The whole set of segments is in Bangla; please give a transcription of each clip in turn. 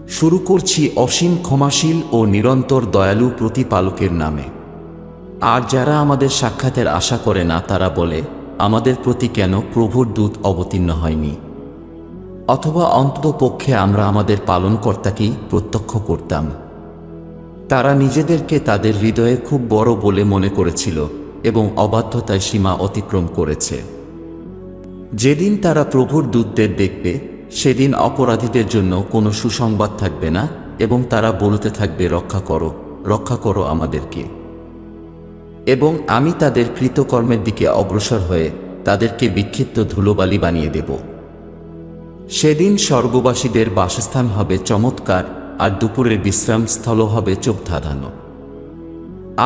শুরু করছি অসীম ক্ষমাশীল ও নিরন্তর দয়ালু প্রতিপালকের নামে। আর যারা আমাদের সাক্ষাতের আশা করে না তারা বলে, আমাদের প্রতি কেন প্রভুর দূত অবতীর্ণ হয়নি? অথবা অন্ততপক্ষে আমরা আমাদের পালনকর্তাকেই প্রত্যক্ষ করতাম। তারা নিজেদেরকে তাদের হৃদয়ে খুব বড় বলে মনে করেছিল এবং অবাধ্যতায় সীমা অতিক্রম করেছে। যেদিন তারা প্রভুর দূতদের দেখবে, সেদিন অপরাধীদের জন্য কোনো সুসংবাদ থাকবে না এবং তারা বলতে থাকবে, রক্ষা করো আমাদেরকে। এবং আমি তাদের কৃতকর্মের দিকে অগ্রসর হয়ে তাদেরকে বিক্ষিপ্ত ধুলোবালি বানিয়ে দেব। সেদিন স্বর্গবাসীদের বাসস্থান হবে চমৎকার, আর দুপুরের বিশ্রামস্থল হবে চোখ ধাঁধানো।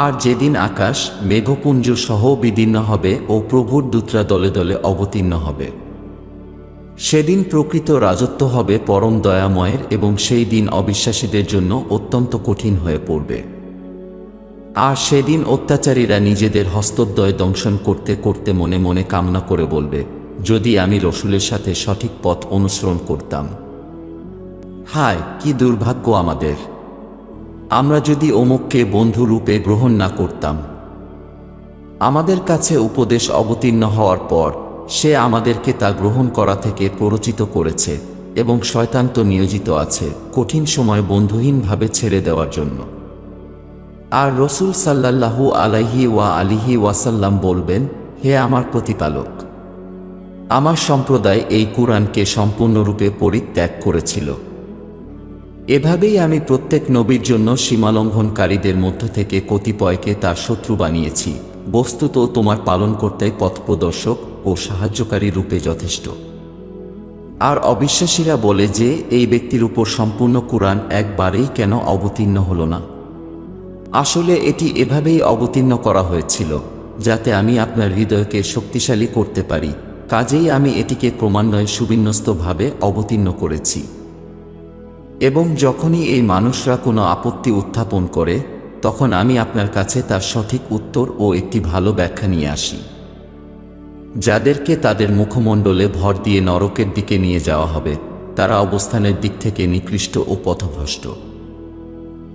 আর যেদিন আকাশ মেঘপুঞ্জ সহ বিদীর্ণ হবে ও প্রভুর দূতরা দলে দলে অবতীর্ণ হবে, সেদিন প্রকৃত রাজত্ব হবে পরম দয়াময়ের এবং সেই দিন অবিশ্বাসীদের জন্য অত্যন্ত কঠিন হয়ে পড়বে। আর সেদিন অত্যাচারীরা নিজেদের হস্তদ্বয় দংশন করতে করতে মনে মনে কামনা করে বলবে, যদি আমি রসূলের সাথে সঠিক পথ অনুসরণ করতাম। হায়, কি দুর্ভাগ্য আমাদের! আমরা যদি অমুককে বন্ধু রূপে গ্রহণ না করতাম। আমাদের কাছে উপদেশ অবতীর্ণ হওয়ার পর সে আমাদেরকে তা গ্রহণ করা থেকে প্ররোচিত করেছে এবং শয়তান তো নিয়োজিত আছে কঠিন সময় বন্ধুহীনভাবে ছেড়ে দেওয়ার জন্য। আর রসূল সাল্লাল্লাহু আলাইহি ওয়াসাল্লাম বলবেন, হে আমার প্রতিপালক, আমার সম্প্রদায় এই কুরআনকে সম্পূর্ণরূপে পরিত্যাগ করেছিল। এভাবেই আমি প্রত্যেক নবীর জন্য সীমালঙ্ঘনকারীদের মধ্য থেকে কতিপয়কে তার শত্রু বানিয়েছি। বস্তুত তোমার পালনকর্তাই পথপ্রদর্শক ও সাহায্যকারী রূপে যথেষ্ট। আর অবিশ্বাসীরা বলে যে, এই ব্যক্তির উপর সম্পূর্ণ কুরআন একবারেই কেন অবতীর্ণ হল না? আসলে এটি এভাবেই অবতীর্ণ করা হয়েছিল যাতে আমি আপনার হৃদয়কে শক্তিশালী করতে পারি। কাজেই আমি এটিকে ক্রমান্বয়ে সুবিন্যস্তভাবে অবতীর্ণ করেছি। এবং যখনই এই মানুষরা কোনো আপত্তি উত্থাপন করে, তখন আমি আপনার কাছে তার সঠিক উত্তর ও একটি ভালো ব্যাখ্যা নিয়ে আসি। যাদেরকে তাদের মুখমণ্ডলে ভর দিয়ে নরকের দিকে নিয়ে যাওয়া হবে, তারা অবস্থানের দিক থেকে নিকৃষ্ট ও পথভ্রষ্ট।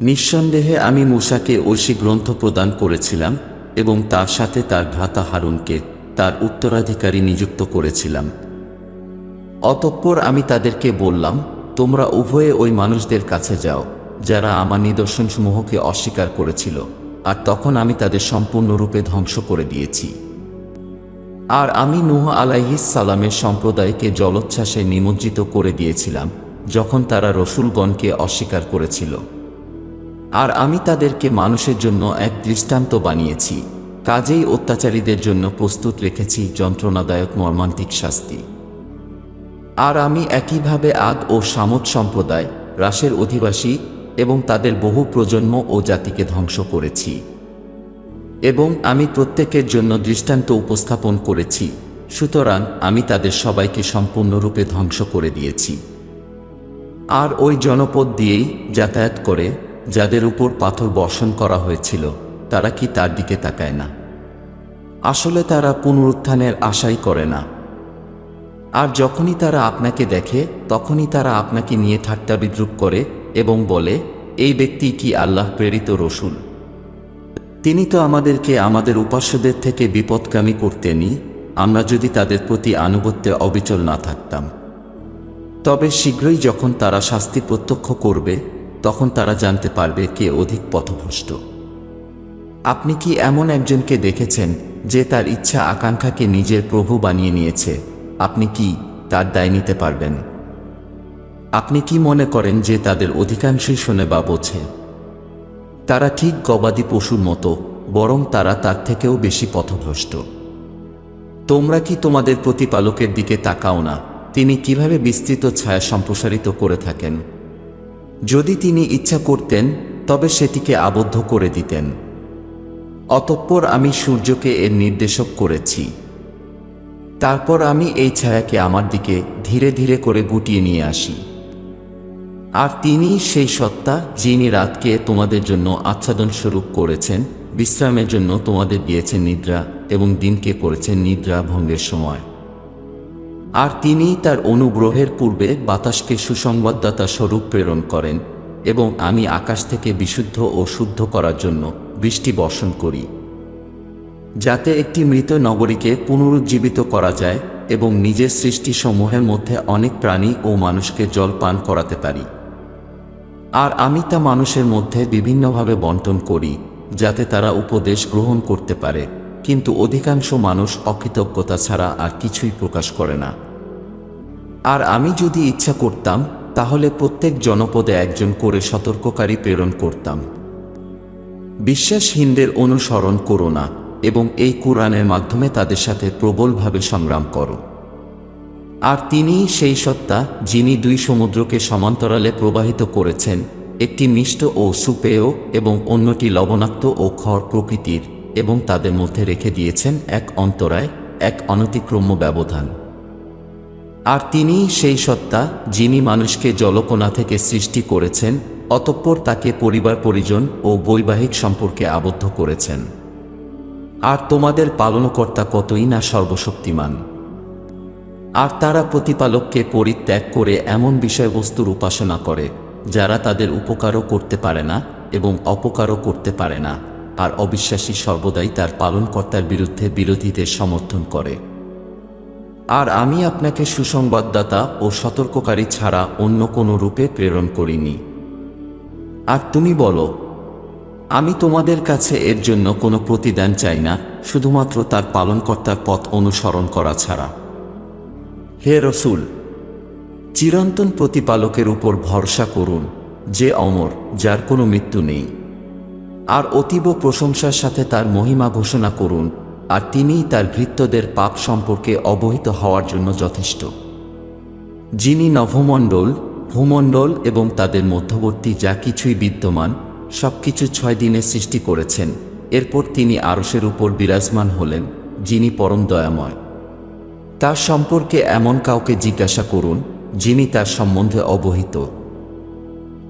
নিঃসন্দেহে আমি মূসাকে ঐশী গ্রন্থ প্রদান করেছিলাম এবং তার সাথে তার ভ্রাতা হারুনকে তার উত্তরাধিকারী নিযুক্ত করেছিলাম। অতঃপর আমি তাদেরকে বললাম, তোমরা উভয়ে ওই মানুষদের কাছে যাও যারা আমার নিদর্শনসমূহকে অস্বীকার করেছিল, আর তখন আমি তাদের সম্পূর্ণরূপে ধ্বংস করে দিয়েছি। আর আমি নূহ আলাইহিস সালামের সম্প্রদায়কে জলোচ্ছ্বাসে নিমজ্জিত করে দিয়েছিলাম যখন তারা রসূলগণকে অস্বীকার করেছিল। আর আমি তাদেরকে মানুষের জন্য এক দৃষ্টান্ত বানিয়েছি, কাজেই অত্যাচারীদের জন্য প্রস্তুত রেখেছি যন্ত্রণাদায়ক মর্মান্তিক শাস্তি। আর আমি একইভাবে আদ ও সামুদ সম্প্রদায়, রাসের অধিবাসী এবং তাদের বহু প্রজন্ম ও জাতিকে ধ্বংস করেছি। এবং আমি প্রত্যেকের জন্য দৃষ্টান্ত উপস্থাপন করেছি, সুতরাং আমি তাদের সবাইকে সম্পূর্ণরূপে ধ্বংস করে দিয়েছি। আর ওই জনপদ দিয়েই যাতায়াত করে যাদের উপর পাথর বর্ষণ করা হয়েছিল, তারা কি তার দিকে তাকায় না? আসলে তারা পুনরুত্থানের আশাই করে না। আর যখনই তারা আপনাকে দেখে, তখনই তারা আপনাকে নিয়ে ঠাট্টা বিদ্রূপ করে এবং বলে, এই ব্যক্তি কি আল্লাহ প্রেরিত রসূল? তিনি তো আমাদেরকে আমাদের উপাস্যদের থেকে বিপদগামী করতেনই, আমরা যদি তাদের প্রতি আনুগত্যে অবিচল না থাকতাম। তবে শীঘ্রই যখন তারা শাস্তি প্রত্যক্ষ করবে, তখন তারা জানতে পারবে কে অধিক পথভ্রষ্ট। আপনি কি এমন একজনকে দেখেছেন যে তার ইচ্ছা আকাঙ্ক্ষাকে নিজের প্রভু বানিয়ে নিয়েছে? আপনি কি তার দায় নিতে পারবেন? আপনি কি মনে করেন যে তাদের অধিকাংশই শোনে বা বোঝে? তারা ঠিক গবাদি পশুর মতো, বরং তারা তার থেকেও বেশি পথভ্রষ্ট। তোমরা কি তোমাদের প্রতিপালকের দিকে তাকাও না? তিনি কিভাবে বিস্তৃত ছায়া সম্প্রসারিত করে থাকেন। যদি তিনি ইচ্ছা করতেন তবে সেটিকে আবদ্ধ করে দিতেন। অতঃপর আমি সূর্যকে এর নির্দেশক করেছি। তারপর আমি এই ছায়াকে আমার দিকে ধীরে ধীরে করে গুটিয়ে নিয়ে আসি। আর তিনি সেই সত্তা যিনি রাতকে তোমাদের জন্য আচ্ছাদন স্বরূপ করেছেন, বিশ্রামের জন্য তোমাদের দিয়েছেন নিদ্রা এবং দিনকে করেছেন নিদ্রা ভঙ্গের সময়। আর তিনিই তার অনুগ্রহের পূর্বে বাতাসকে সুসংবাদদাতা স্বরূপ প্রেরণ করেন এবং আমি আকাশ থেকে বিশুদ্ধ ও শুদ্ধ করার জন্য বৃষ্টি বর্ষণ করি, যাতে একটি মৃত নগরীকে পুনরুজ্জীবিত করা যায় এবং নিজের সৃষ্টিসমূহের মধ্যে অনেক প্রাণী ও মানুষকে জল পান করাতে পারি। আর আমি তা মানুষের মধ্যে বিভিন্নভাবে বণ্টন করি, যাতে তারা উপদেশ গ্রহণ করতে পারে, কিন্তু অধিকাংশ মানুষ অকৃতজ্ঞতা ছাড়া আর কিছুই প্রকাশ করে না। আর আমি যদি ইচ্ছা করতাম, তাহলে প্রত্যেক জনপদে একজন করে সতর্ককারী প্রেরণ করতাম। বিশ্বাসহীনদের অনুসরণ করো না এবং এই কুরআনের মাধ্যমে তাদের সাথে প্রবলভাবে সংগ্রাম করো। আর তিনিই সেই সত্তা যিনি দুই সমুদ্রকে সমান্তরালে প্রবাহিত করেছেন, একটি মিষ্ট ও সুপেয় এবং অন্যটি লবণাক্ত ও খড় প্রকৃতির, এবং তাদের মধ্যে রেখে দিয়েছেন এক অন্তরায়, এক অনতিক্রম্য ব্যবধান। আর তিনিই সেই সত্তা যিনি মানুষকে জলকণা থেকে সৃষ্টি করেছেন, অতঃপর তাকে পরিবার পরিজন ও বৈবাহিক সম্পর্কে আবদ্ধ করেছেন। আর তোমাদের পালনকর্তা কতই না সর্বশক্তিমান। আর তারা প্রতিপালককে পরিত্যাগ করে এমন বিষয়বস্তুর উপাসনা করে যারা তাদের উপকারও করতে পারে না এবং অপকারও করতে পারে না, আর অবিশ্বাসী সর্বদাই তার পালনকর্তার বিরুদ্ধে বিরোধীদের সমর্থন করে। আর আমি আপনাকে সুসংবাদদাতা ও সতর্ককারী ছাড়া অন্য কোনো রূপে প্রেরণ করিনি। আর তুমি বলো, আমি তোমাদের কাছে এর জন্য কোনো প্রতিদান চাই না, শুধুমাত্র তার পালনকর্তার পথ অনুসরণ করা ছাড়া। হে রসূল, চিরন্তন প্রতিপালকের উপর ভরসা করুন, যে অমর, যার কোনো মৃত্যু নেই। আর অতীব প্রশংসার সাথে তার মহিমা ঘোষণা করুন, আর তিনিই তার ভৃত্যদের পাপ সম্পর্কে অবহিত হওয়ার জন্য যথেষ্ট। যিনি নভমণ্ডল, ভূমণ্ডল এবং তাদের মধ্যবর্তী যা কিছুই বিদ্যমান সবকিছু 6 দিনে সৃষ্টি করেছেন। এরপর তিনি আরশের উপর বিরাজমান হলেন, যিনি পরম দয়াময়। তার সম্পর্কে এমন কাউকে জিজ্ঞাসা করুন যিনি তার সম্বন্ধে অবহিত।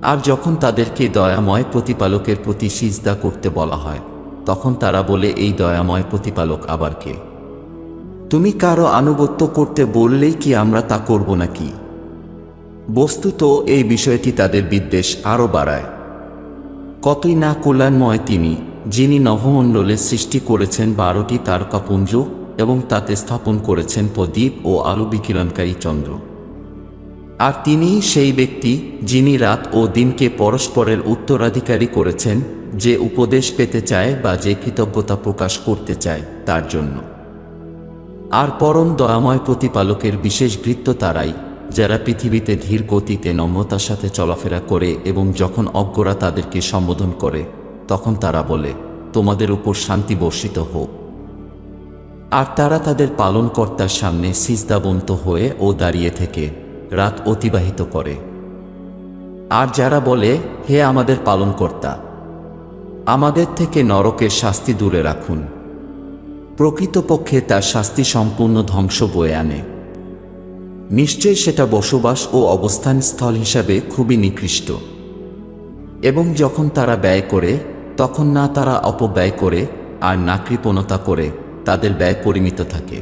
আর যখন তাদেরকে দয়াময় প্রতিপালকের প্রতি সিজদা করতে বলা হয়, তখন তারা বলে, এই দয়াময় প্রতিপালক আবার কে? তুমি কারো আনুগত্য করতে বললেই কি আমরা তা করব নাকি? বস্তুত এই বিষয়টি তাদের বিদ্বেষ আরও বাড়ায়। কতই না কল্যাণময় তিনি, যিনি নভমণ্ডলের সৃষ্টি করেছেন 12টি তারকাপুঞ্জ এবং তাতে স্থাপন করেছেন প্রদীপ ও আলো বিকিরণকারী চন্দ্র। আর তিনিই সেই ব্যক্তি যিনি রাত ও দিনকে পরস্পরের উত্তরাধিকারী করেছেন, যে উপদেশ পেতে চায় বা যে কৃতজ্ঞতা প্রকাশ করতে চায় তার জন্য। আর পরম দয়াময় প্রতিপালকের বিশেষ ভৃত্য তারাই, যারা পৃথিবীতে ধীর গতিতে নম্রতার সাথে চলাফেরা করে এবং যখন অজ্ঞরা তাদেরকে সম্বোধন করে, তখন তারা বলে, তোমাদের উপর শান্তি বর্ষিত হোক। আর তারা তাদের পালনকর্তার সামনে সিজদাবন্ত হয়ে ও দাঁড়িয়ে থেকে রাত অতিবাহিত করে। আর যারা বলে, হে আমাদের পালনকর্তা, আমাদের থেকে নরকের শাস্তি দূরে রাখুন, প্রকৃতপক্ষে তার শাস্তি সম্পূর্ণ ধ্বংস বয়ে আনে। নিশ্চয় সেটা বসবাস ও অবস্থান স্থল হিসাবে খুবই নিকৃষ্ট। এবং যখন তারা ব্যয় করে, তখন না তারা অপব্যয় করে আর না কৃপণতা করে, তাদের ব্যয় পরিমিত থাকে।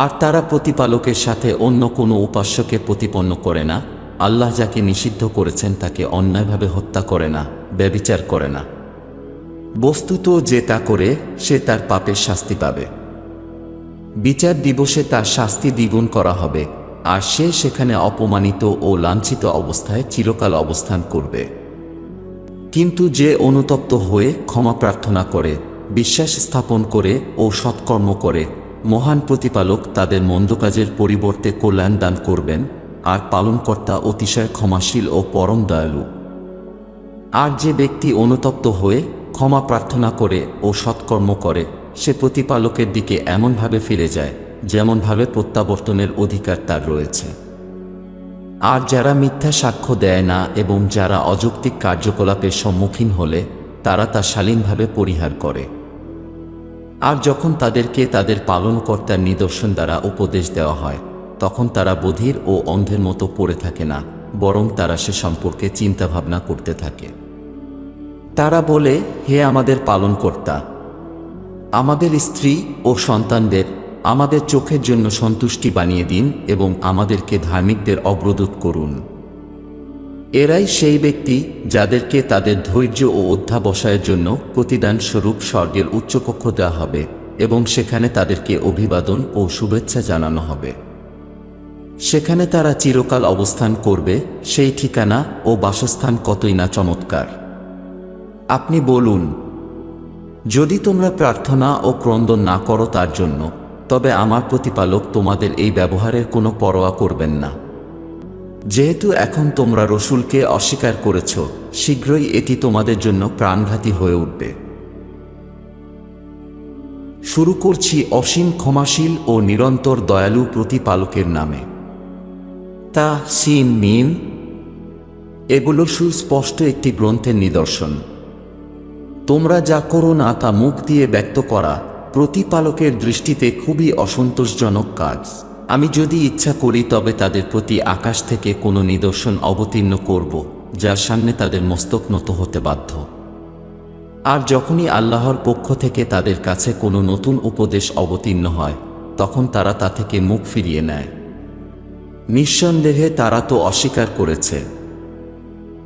আর তারা প্রতিপালকের সাথে অন্য কোনো উপাস্যকে প্রতিপন্ন করে না। আল্লাহ যাকে নিষিদ্ধ করেছেন তাকে অন্যায়ভাবে হত্যা করে না, ব্যভিচার করে না। বস্তুত যে তা করে সে তার পাপের শাস্তি পাবে। বিচার দিবসে তার শাস্তি দ্বিগুণ করা হবে, আর সে সেখানে অপমানিত ও লাঞ্ছিত অবস্থায় চিরকাল অবস্থান করবে। কিন্তু যে অনুতপ্ত হয়ে ক্ষমা প্রার্থনা করে, বিশ্বাস স্থাপন করে ও সৎকর্ম করে, মহান প্রতিপালক তাদের মন্দ কাজের পরিবর্তে কল্যাণ দান করবেন। আর পালনকর্তা অতিশয় ক্ষমাশীল ও পরম দয়ালু। আর যে ব্যক্তি অনুতপ্ত হয়ে ক্ষমা প্রার্থনা করে ও সৎকর্ম করে, সে প্রতিপালকের দিকে এমনভাবে ফিরে যায় যেমনভাবে প্রত্যাবর্তনের অধিকার তার রয়েছে। আর যারা মিথ্যা সাক্ষ্য দেয় না এবং যারা অযৌক্তিক কার্যকলাপের সম্মুখীন হলে, তারা তা শালীনভাবে পরিহার করে। আর যখন তাদেরকে তাদের পালনকর্তার নিদর্শন দ্বারা উপদেশ দেওয়া হয়, তখন তারা বধির ও অন্ধের মতো পড়ে থাকে না, বরং তারা সে সম্পর্কে চিন্তাভাবনা করতে থাকে। তারা বলে, হে আমাদের পালনকর্তা, আমাদের স্ত্রী ও সন্তানদের আমাদের চোখের জন্য সন্তুষ্টি বানিয়ে দিন এবং আমাদেরকে ধার্মিকদের অগ্রদূত করুন। এরাই সেই ব্যক্তি যাদেরকে তাদের ধৈর্য ও অধ্যাবসায়ের জন্য প্রতিদান স্বরূপ স্বর্গের উচ্চকক্ষ দেওয়া হবে এবং সেখানে তাদেরকে অভিবাদন ও শুভেচ্ছা জানানো হবে। সেখানে তারা চিরকাল অবস্থান করবে। সেই ঠিকানা ও বাসস্থান কতই না চমৎকার। আপনি বলুন, যদি তোমরা প্রার্থনা ও ক্রন্দন না করো তার জন্য, তবে আমার প্রতিপালক তোমাদের এই ব্যবহারের কোনো পরোয়া করবেন না। যেহেতু এখন তোমরা রসূলকে অস্বীকার করেছ, শীঘ্রই এটি তোমাদের জন্য প্রাণঘাতী হয়ে উঠবে। শুরু করছি অসীম ক্ষমাশীল ও নিরন্তর দয়ালু প্রতিপালকের নামে। তা সিন মিম। এগুলো সুস্পষ্ট একটি গ্রন্থের নিদর্শন। তোমরা যা করো না তা মুখ দিয়ে ব্যক্ত করা প্রতিপালকের দৃষ্টিতে খুবই অসন্তোষজনক কাজ। আমি যদি ইচ্ছা করি তবে তাদের প্রতি আকাশ থেকে কোনো নিদর্শন অবতীর্ণ করব, যার সামনে তাদের মস্তক নত হতে বাধ্য। আর যখনই আল্লাহর পক্ষ থেকে তাদের কাছে কোনো নতুন উপদেশ অবতীর্ণ হয়, তখন তারা তা থেকে মুখ ফিরিয়ে নেয়। নিঃসন্দেহে তারা তো অস্বীকার করেছে।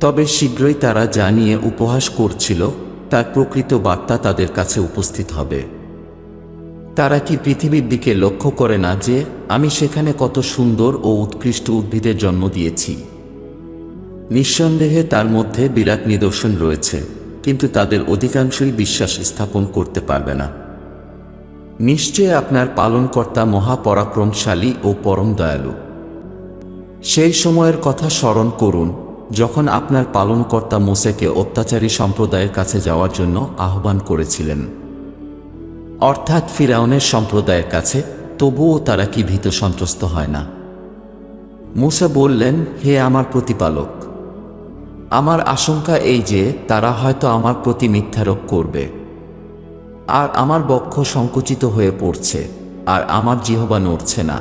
তবে শীঘ্রই তারা যা নিয়ে উপহাস করছিল তার প্রকৃত বার্তা তাদের কাছে উপস্থিত হবে। তারা কি পৃথিবীর দিকে লক্ষ্য করে না যে আমি সেখানে কত সুন্দর ও উৎকৃষ্ট উদ্ভিদের জন্ম দিয়েছি? নিঃসন্দেহে তার মধ্যে বিরাট নিদর্শন রয়েছে, কিন্তু তাদের অধিকাংশই বিশ্বাস স্থাপন করতে পারবে না। নিশ্চয় আপনার পালনকর্তা মহাপরাক্রমশালী ও পরম দয়ালু। সেই সময়ের কথা স্মরণ করুন যখন আপনার পালনকর্তা মোসেকে অত্যাচারী সম্প্রদায়ের কাছে যাওয়ার জন্য আহ্বান করেছিলেন, অর্থাৎ ফিরাউনের সম্প্রদায়ের কাছে। তবুও তারা কি ভীত সন্ত্রস্ত হয় না? মুসা বললেন, হে আমার প্রতিপালক, আমার আশঙ্কা এই যে তারা হয়তো আমার প্রতি মিথ্যারোপ করবে, আর আমার বক্ষ সংকুচিত হয়ে পড়ছে, আর আমার জিহ্বা নড়ছে না।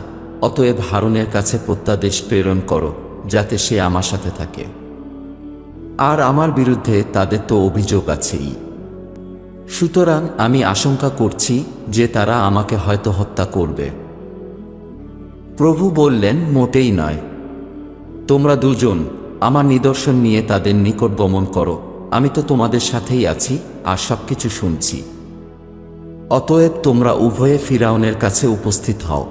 অতএব হারুনের কাছে প্রত্যাদেশ প্রেরণ করো, যাতে সে আমার সাথে থাকে। আর আমার বিরুদ্ধে তাদের তো অভিযোগ আছেই। সুতরাং আমি আশঙ্কা করছি যে তারা আমাকে হয়তো হত্যা করবে। প্রভু বললেন, মোটেই নয়। তোমরা দুজন আমার নিদর্শন নিয়ে তাদের নিকট গমন করো। আমি তো তোমাদের সাথেই আছি আর সবকিছু শুনছি। অতএব তোমরা উভয়ে ফিরাউনের কাছে উপস্থিত হও,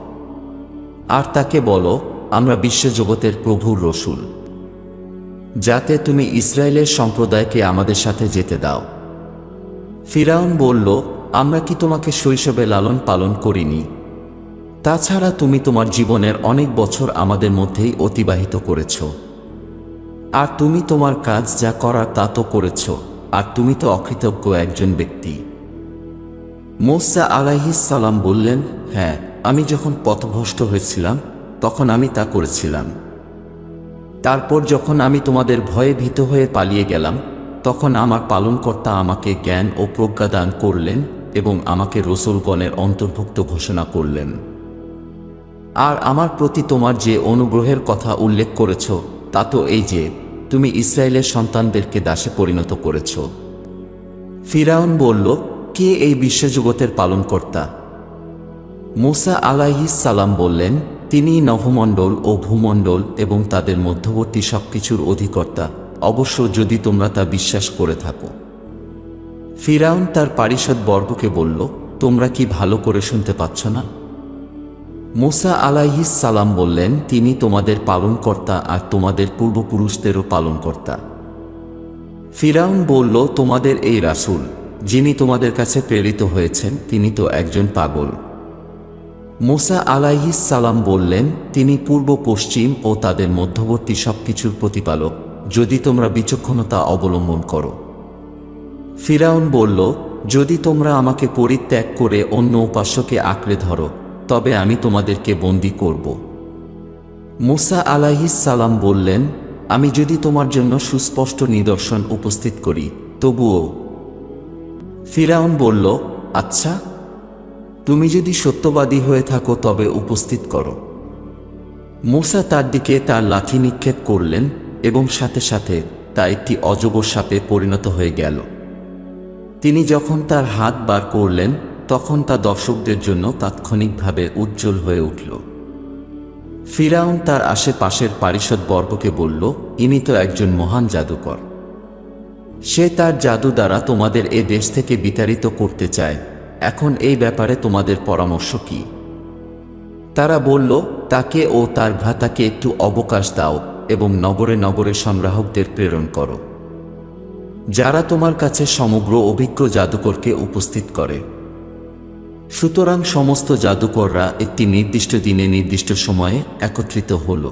আর তাকে বলো, আমরা বিশ্বজগতের প্রভুর রসূল, যাতে তুমি ইসরায়েলের সম্প্রদায়কে আমাদের সাথে যেতে দাও। ফিরাউন বলল, আমরা কি তোমাকে শৈশবে লালন পালন করিনি? তাছাড়া তুমি তোমার জীবনের অনেক বছর আমাদের মধ্যেই অতিবাহিত করেছ, আর তুমি তোমার কাজ যা করার তা তো করেছ, আর তুমি তো অকৃতজ্ঞ একজন ব্যক্তি। মূসা আলাইহিস সালাম বললেন, হ্যাঁ, আমি যখন পথভ্রষ্ট হয়েছিলাম তখন আমি তা করেছিলাম। তারপর যখন আমি তোমাদের ভয়ে ভীত হয়ে পালিয়ে গেলাম, তখন আমার পালনকর্তা আমাকে জ্ঞান ও প্রজ্ঞা দান করলেন এবং আমাকে রসূলগণের অন্তর্ভুক্ত ঘোষণা করলেন। আর আমার প্রতি তোমার যে অনুগ্রহের কথা উল্লেখ করেছ তা তো এই যে তুমি ইসরায়েলের সন্তানদেরকে দাসে পরিণত করেছ। ফিরাউন বলল, কে এই বিশ্বজগতের পালনকর্তা? মূসা আলাইহিস সালাম বললেন, তিনি নভমণ্ডল ও ভূমণ্ডল এবং তাদের মধ্যবর্তী সবকিছুর অধিকর্তা, অবশ্য যদি তোমরা তা বিশ্বাস করে থাকো। ফিরাউন তার পারিষদ বর্গকে বলল, তোমরা কি ভালো করে শুনতে পাচ্ছ না? মূসা আলাইহিস সালাম বললেন, তিনি তোমাদের পালনকর্তা আর তোমাদের পূর্বপুরুষদেরও পালনকর্তা। ফিরাউন বলল, তোমাদের এই রাসূল যিনি তোমাদের কাছে প্রেরিত হয়েছেন তিনি তো একজন পাগল। মূসা আলাইহিস সালাম বললেন, তিনি পূর্ব পশ্চিম ও তাদের মধ্যবর্তী সবকিছুর প্রতিপালক, যদি তোমরা বিচক্ষণতা অবলম্বন করো। ফিরাউন বলল, যদি তোমরা আমাকে পরিত্যাগ করে অন্য উপাস্যকে আঁকড়ে ধরো, তবে আমি তোমাদেরকে বন্দী করব। মূসা আলাইহিস সালাম বললেন, আমি যদি তোমার জন্য সুস্পষ্ট নিদর্শন উপস্থিত করি তবুও। ফিরাউন বলল, আচ্ছা, তুমি যদি সত্যবাদী হয়ে থাকো তবে উপস্থিত করো। মূসা তার দিকে তার লাঠি নিক্ষেপ করলেন এবং সাথে সাথে তা একটি অজগর সাপে পরিণত হয়ে গেল। তিনি যখন তার হাত বার করলেন তখন তা দর্শকদের জন্য তাৎক্ষণিকভাবে উজ্জ্বল হয়ে উঠল। ফিরাউন তার আশেপাশের পারিষদবর্গকে বলল, ইনি তো একজন মহান জাদুকর। সে তার জাদু দ্বারা তোমাদের এ দেশ থেকে বিতাড়িত করতে চায়। এখন এই ব্যাপারে তোমাদের পরামর্শ কি? তারা বলল, তাকে ও তার ভ্রাতাকে একটু অবকাশ দাও এবং নগরে নগরে সংগ্রাহকদের প্রেরণ করো, যারা তোমার কাছে সমগ্র অভিজ্ঞ জাদুকরকে উপস্থিত করে। সুতরাং সমস্ত জাদুকররা একটি নির্দিষ্ট দিনে নির্দিষ্ট সময়ে একত্রিত হল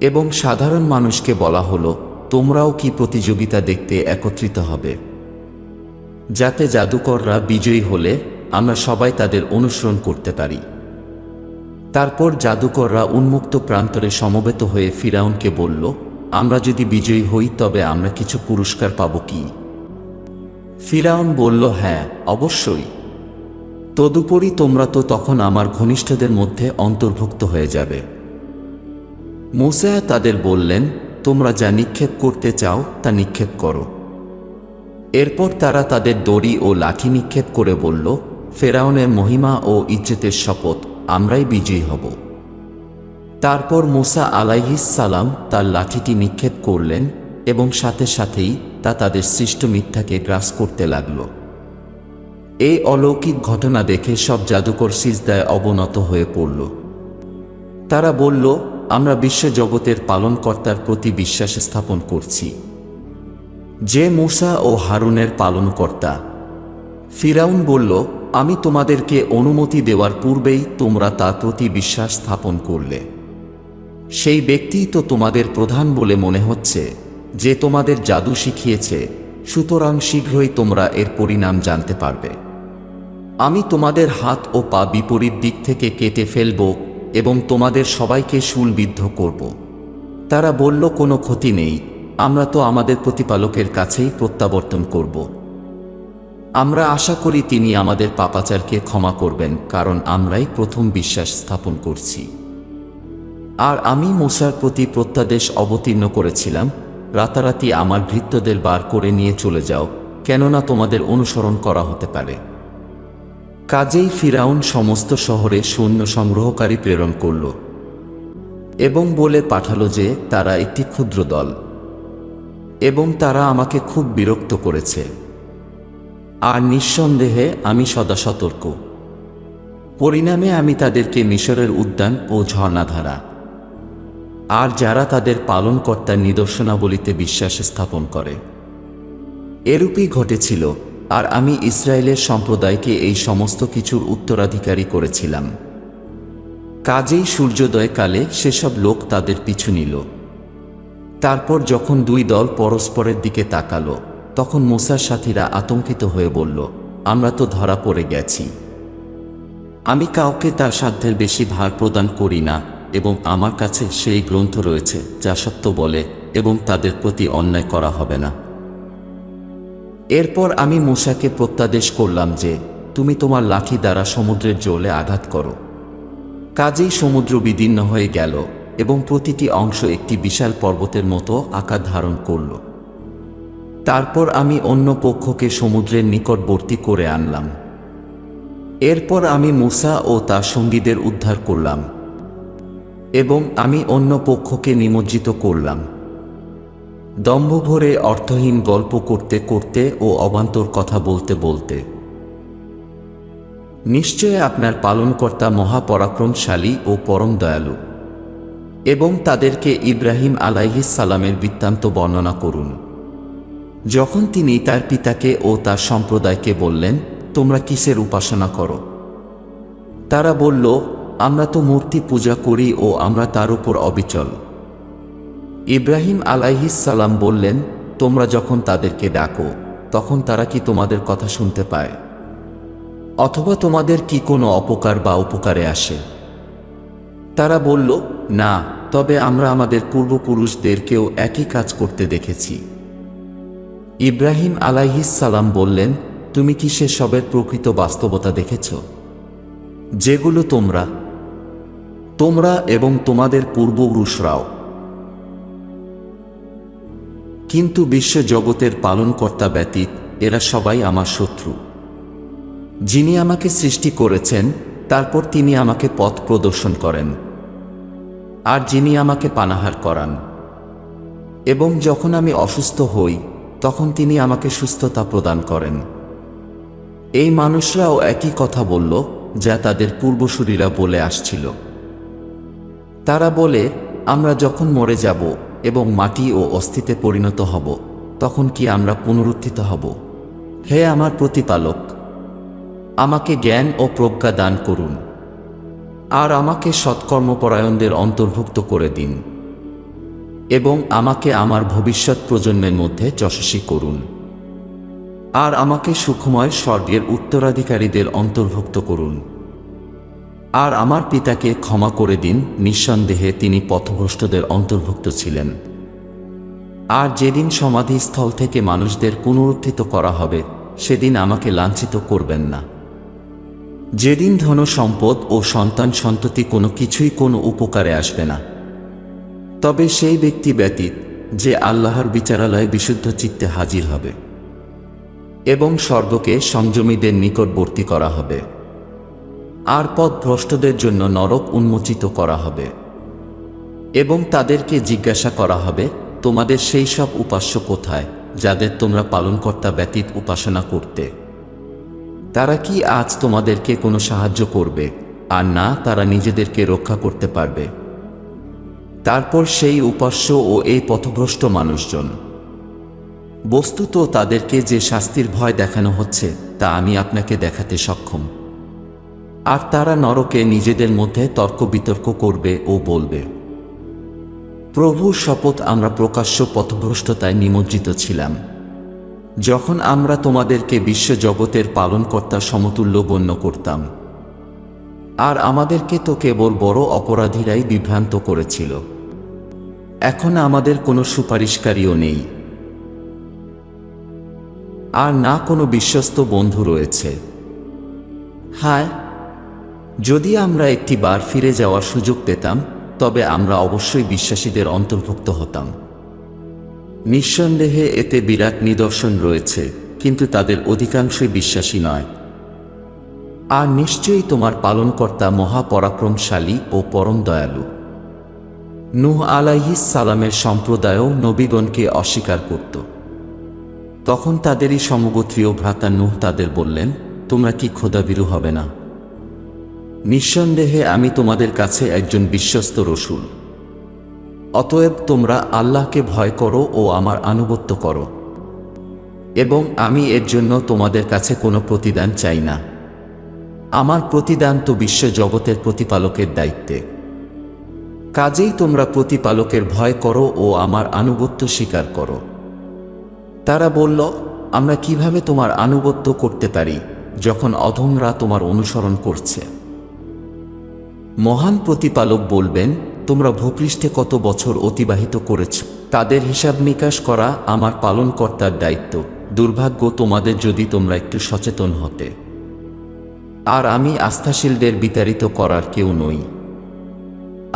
এবং সাধারণ মানুষকে বলা হলো, তোমরাও কি প্রতিযোগিতা দেখতে একত্রিত হবে, যাতে জাদুকররা বিজয়ী হলে আমরা সবাই তাদের অনুসরণ করতে পারি। তারপর জাদুকররা উন্মুক্ত প্রান্তরে সমবেত হয়ে ফিরাউনকে বলল, আমরা যদি বিজয়ী হই তবে আমরা কিছু পুরস্কার পাব কি? ফিরাউন বলল, হ্যাঁ, অবশ্যই। তদুপরি তোমরা তো তখন আমার ঘনিষ্ঠদের মধ্যে অন্তর্ভুক্ত হয়ে যাবে। মূসা তাদের বললেন, তোমরা যা নিক্ষেপ করতে চাও তা নিক্ষেপ করো। এরপর তারা তাদের দড়ি ও লাঠি নিক্ষেপ করে বলল, ফেরাউনের মহিমা ও ইজ্জতের শপথ, আমরাই বিজয়ী হব। তারপর মূসা আলাইহিস সালাম তার লাঠিটি নিক্ষেপ করলেন এবং সাথে সাথেই তা তাদের সৃষ্ট মিথ্যাকে গ্রাস করতে লাগল। এই অলৌকিক ঘটনা দেখে সব জাদুকর সিজদায় অবনত হয়ে পড়ল। তারা বলল, আমরা বিশ্বজগতের পালনকর্তার প্রতি বিশ্বাস স্থাপন করছি, যে মূসা ও হারুনের পালনকর্তা। ফিরাউন বলল, আমি তোমাদেরকে অনুমতি দেওয়ার পূর্বেই তোমরা তার প্রতি বিশ্বাস স্থাপন করলে। সেই ব্যক্তিই তো তোমাদের প্রধান বলে মনে হচ্ছে, যে তোমাদের জাদু শিখিয়েছে, সুতরাং শীঘ্রই তোমরা এর পরিণাম জানতে পারবে। আমি তোমাদের হাত ও পা বিপরীত দিক থেকে কেটে ফেলব এবং তোমাদের সবাইকে শূলবিদ্ধ করব। তারা বলল, কোনো ক্ষতি নেই, আমরা তো আমাদের প্রতিপালকের কাছেই প্রত্যাবর্তন করব। আমরা আশা করি তিনি আমাদের পাপাচারকে ক্ষমা করবেন, কারণ আমরাই প্রথম বিশ্বাস স্থাপন করছি। আর আমি মূসার প্রতি প্রত্যাদেশ অবতীর্ণ করেছিলাম, রাতারাতি আমার ভৃত্যদের বার করে নিয়ে চলে যাও, কেননা তোমাদের অনুসরণ করা হতে পারে। কাজেই ফিরাউন সমস্ত শহরে সৈন্য সংগ্রহকারী প্রেরণ করল এবং বলে পাঠালো যে তারা একটি ক্ষুদ্র দল এবং তারা আমাকে খুব বিরক্ত করেছে। আর নিঃসন্দেহে আমি সদা সতর্ক। পরিণামে আমি তাদেরকে মিশরের উদ্যান ও ঝর্ণাধারা আর যারা তাদের পালনকর্তার নিদর্শনাবলিতে বিশ্বাস স্থাপন করে এরূপই ঘটেছিল। আর আমি ইসরায়েলের সম্প্রদায়কে এই সমস্ত কিছুর উত্তরাধিকারী করেছিলাম। কাজেই সূর্যোদয়কালে সেসব লোক তাদের পিছু নিল। তারপর যখন দুই দল পরস্পরের দিকে তাকালো, তখন মূসার সাথীরা আতঙ্কিত হয়ে বলল, আমরা তো ধরা পড়ে গেছি। আমি কাউকে তার সাধ্যের বেশি ভার প্রদান করি না এবং আমার কাছে সেই গ্রন্থ রয়েছে যা সত্য বলে এবং তাদের প্রতি অন্যায় করা হবে না। এরপর আমি মূসাকে প্রত্যাদেশ করলাম যে, তুমি তোমার লাঠি দ্বারা সমুদ্রের জলে আঘাত করো। কাজেই সমুদ্র বিদীর্ণ হয়ে গেল এবং প্রতিটি অংশ একটি বিশাল পর্বতের মতো আকার ধারণ করল। তারপর আমি অন্য পক্ষকে সমুদ্রের নিকটবর্তী করে আনলাম। এরপর আমি মূসা ও তার সঙ্গীদের উদ্ধার করলাম এবং আমি অন্য পক্ষকে নিমজ্জিত করলাম। দম্ভভরে অর্থহীন গল্প করতে করতে ও অবান্তর কথা বলতে বলতে। নিশ্চয় আপনার পালনকর্তা মহাপরাক্রমশালী ও পরম দয়ালু। এবং তাদেরকে ইব্রাহিম আলাইহিস সালামের বৃত্তান্ত বর্ণনা করুন, যখন তিনি তার পিতাকে ও তার সম্প্রদায়কে বললেন, তোমরা কিসের উপাসনা করো? তারা বলল, আমরা তো মূর্তি পূজা করি ও আমরা তার উপর অবিচল। ইব্রাহিম আলাইহিস সালাম বললেন, তোমরা যখন তাদেরকে ডাকো তখন তারা কি তোমাদের কথা শুনতে পায়? অথবা তোমাদের কি কোনো অপকার বা উপকারে আসে? তারা বলল, না, তবে আমরা আমাদের পূর্বপুরুষদেরকেও একই কাজ করতে দেখেছি। ইব্রাহিম আলাইহিস সালাম বললেন, তুমি কি সেসবের প্রকৃত বাস্তবতা দেখেছ, যেগুলো তোমরা এবং তোমাদের পূর্বপুরুষরাও? কিন্তু বিশ্বজগতের পালনকর্তা ব্যতীত এরা সবাই আমার শত্রু। যিনি আমাকে সৃষ্টি করেছেন, তারপর তিনি আমাকে পথ প্রদর্শন করেন, আর যিনি আমাকে পানাহার করান, এবং যখন আমি অসুস্থ হই তখন তিনি আমাকে সুস্থতা প্রদান করেন। এই মানুষরাও একই কথা বলল যা তাদের পূর্বসূরীরা বলে আসছিল। তারা বলে, আমরা যখন মরে যাব এবং মাটি ও অস্থিতে পরিণত হব, তখন কি আমরা পুনরুত্থিত হব? হে আমার প্রতিপালক, আমাকে জ্ঞান ও প্রজ্ঞা দান করুন, আর আমাকে সৎকর্মপরায়ণদের অন্তর্ভুক্ত করে দিন, এবং আমাকে আমার ভবিষ্যৎ প্রজন্মের মধ্যে যশস্বী করুন, আর আমাকে সুখময় স্বর্গের উত্তরাধিকারীদের অন্তর্ভুক্ত করুন। আর আমার পিতাকে ক্ষমা করে দিন, নিঃসন্দেহে তিনি পথভ্রষ্টদের অন্তর্ভুক্ত ছিলেন। আর যেদিন সমাধিস্থল থেকে মানুষদের পুনরুত্থিত করা হবে, সেদিন আমাকে লাঞ্ছিত করবেন না। যেদিন ধন সম্পদ ও সন্তান সন্ততি কোনো কিছুই কোনো উপকারে আসবে না, তবে সেই ব্যক্তি ব্যতীত যে আল্লাহর বিচারালয়ে বিশুদ্ধ চিত্তে হাজির হবে, এবং স্বর্গকে সংযমীদের নিকটবর্তী করা হবে, আর পথভ্রষ্টদের জন্য নরক উন্মোচিত করা হবে, এবং তাদেরকে জিজ্ঞাসা করা হবে, তোমাদের সেই সব উপাস্য কোথায় যাদের তোমরা পালনকর্তা ব্যতীত উপাসনা করতে? তারা কি আজ তোমাদেরকে কোনো সাহায্য করবে? আর না তারা নিজেদেরকে রক্ষা করতে পারবে। তারপর সেই উপাস্য ও এই পথভ্রষ্ট মানুষজন, বস্তুত তাদেরকে যে শাস্তির ভয় দেখানো হচ্ছে তা আমি আপনাকে দেখাতে সক্ষম। আর তারা নরকে নিজেদের মধ্যে তর্ক বিতর্ক করবে ও বলবে, প্রভুর শপথ, আমরা প্রকাশ্য পথভ্রষ্টতায় নিমজ্জিত ছিলাম, যখন আমরা তোমাদেরকে বিশ্বজগতের পালনকর্তা সমতুল্য গণ্য করতাম, আর আমাদেরকে তো কেবল বড় অপরাধীরাই বিভ্রান্ত করেছিল। এখন আমাদের কোনো সুপারিশকারীও নেই, আর না কোনো বিশ্বস্ত বন্ধু রয়েছে। হায়, যদি আমরা একটি বার ফিরে যাওয়ার সুযোগ পেতাম, তবে আমরা অবশ্যই বিশ্বাসীদের অন্তর্ভুক্ত হতাম। নিঃসন্দেহে এতে বিরাট নিদর্শন রয়েছে, কিন্তু তাদের অধিকাংশই বিশ্বাসী নয়। আর নিশ্চয়ই তোমার পালনকর্তা মহাপরাক্রমশালী ও পরম দয়ালু। নূহ আলাইহিস সালামের সম্প্রদায়ও নবীগণকে অস্বীকার করত। তখন তাদেরই সমগোত্রীয় ভ্রাতা নূহ তাদের বললেন, তোমরা কি খোদাভীরু হবে না? নিঃসন্দেহে আমি তোমাদের কাছে একজন বিশ্বস্ত রসূল। অতএব তোমরা আল্লাহকে ভয় করো ও আমার আনুগত্য করো, এবং আমি এর জন্য তোমাদের কাছে কোনো প্রতিদান চাই না। আমার প্রতিদান তো বিশ্বজগতের প্রতিপালকের দায়িত্বে। কাজেই তোমরা প্রতিপালকের ভয় করো ও আমার আনুগত্য স্বীকার করো। তারা বলল, আমরা কিভাবে তোমার আনুগত্য করতে পারি যখন অধমরা তোমার অনুসরণ করছে? মহান প্রতিপালক বলবেন, তোমরা ভূপৃষ্ঠে কত বছর অতিবাহিত করেছ, তাদের হিসাব নিকাশ করা আমার পালনকর্তার দায়িত্ব। দুর্ভাগ্য তোমাদের যদি তোমরা একটু সচেতন হতে। আর আমি আস্থাশীলদের বিতাড়িত করার কেউ নই,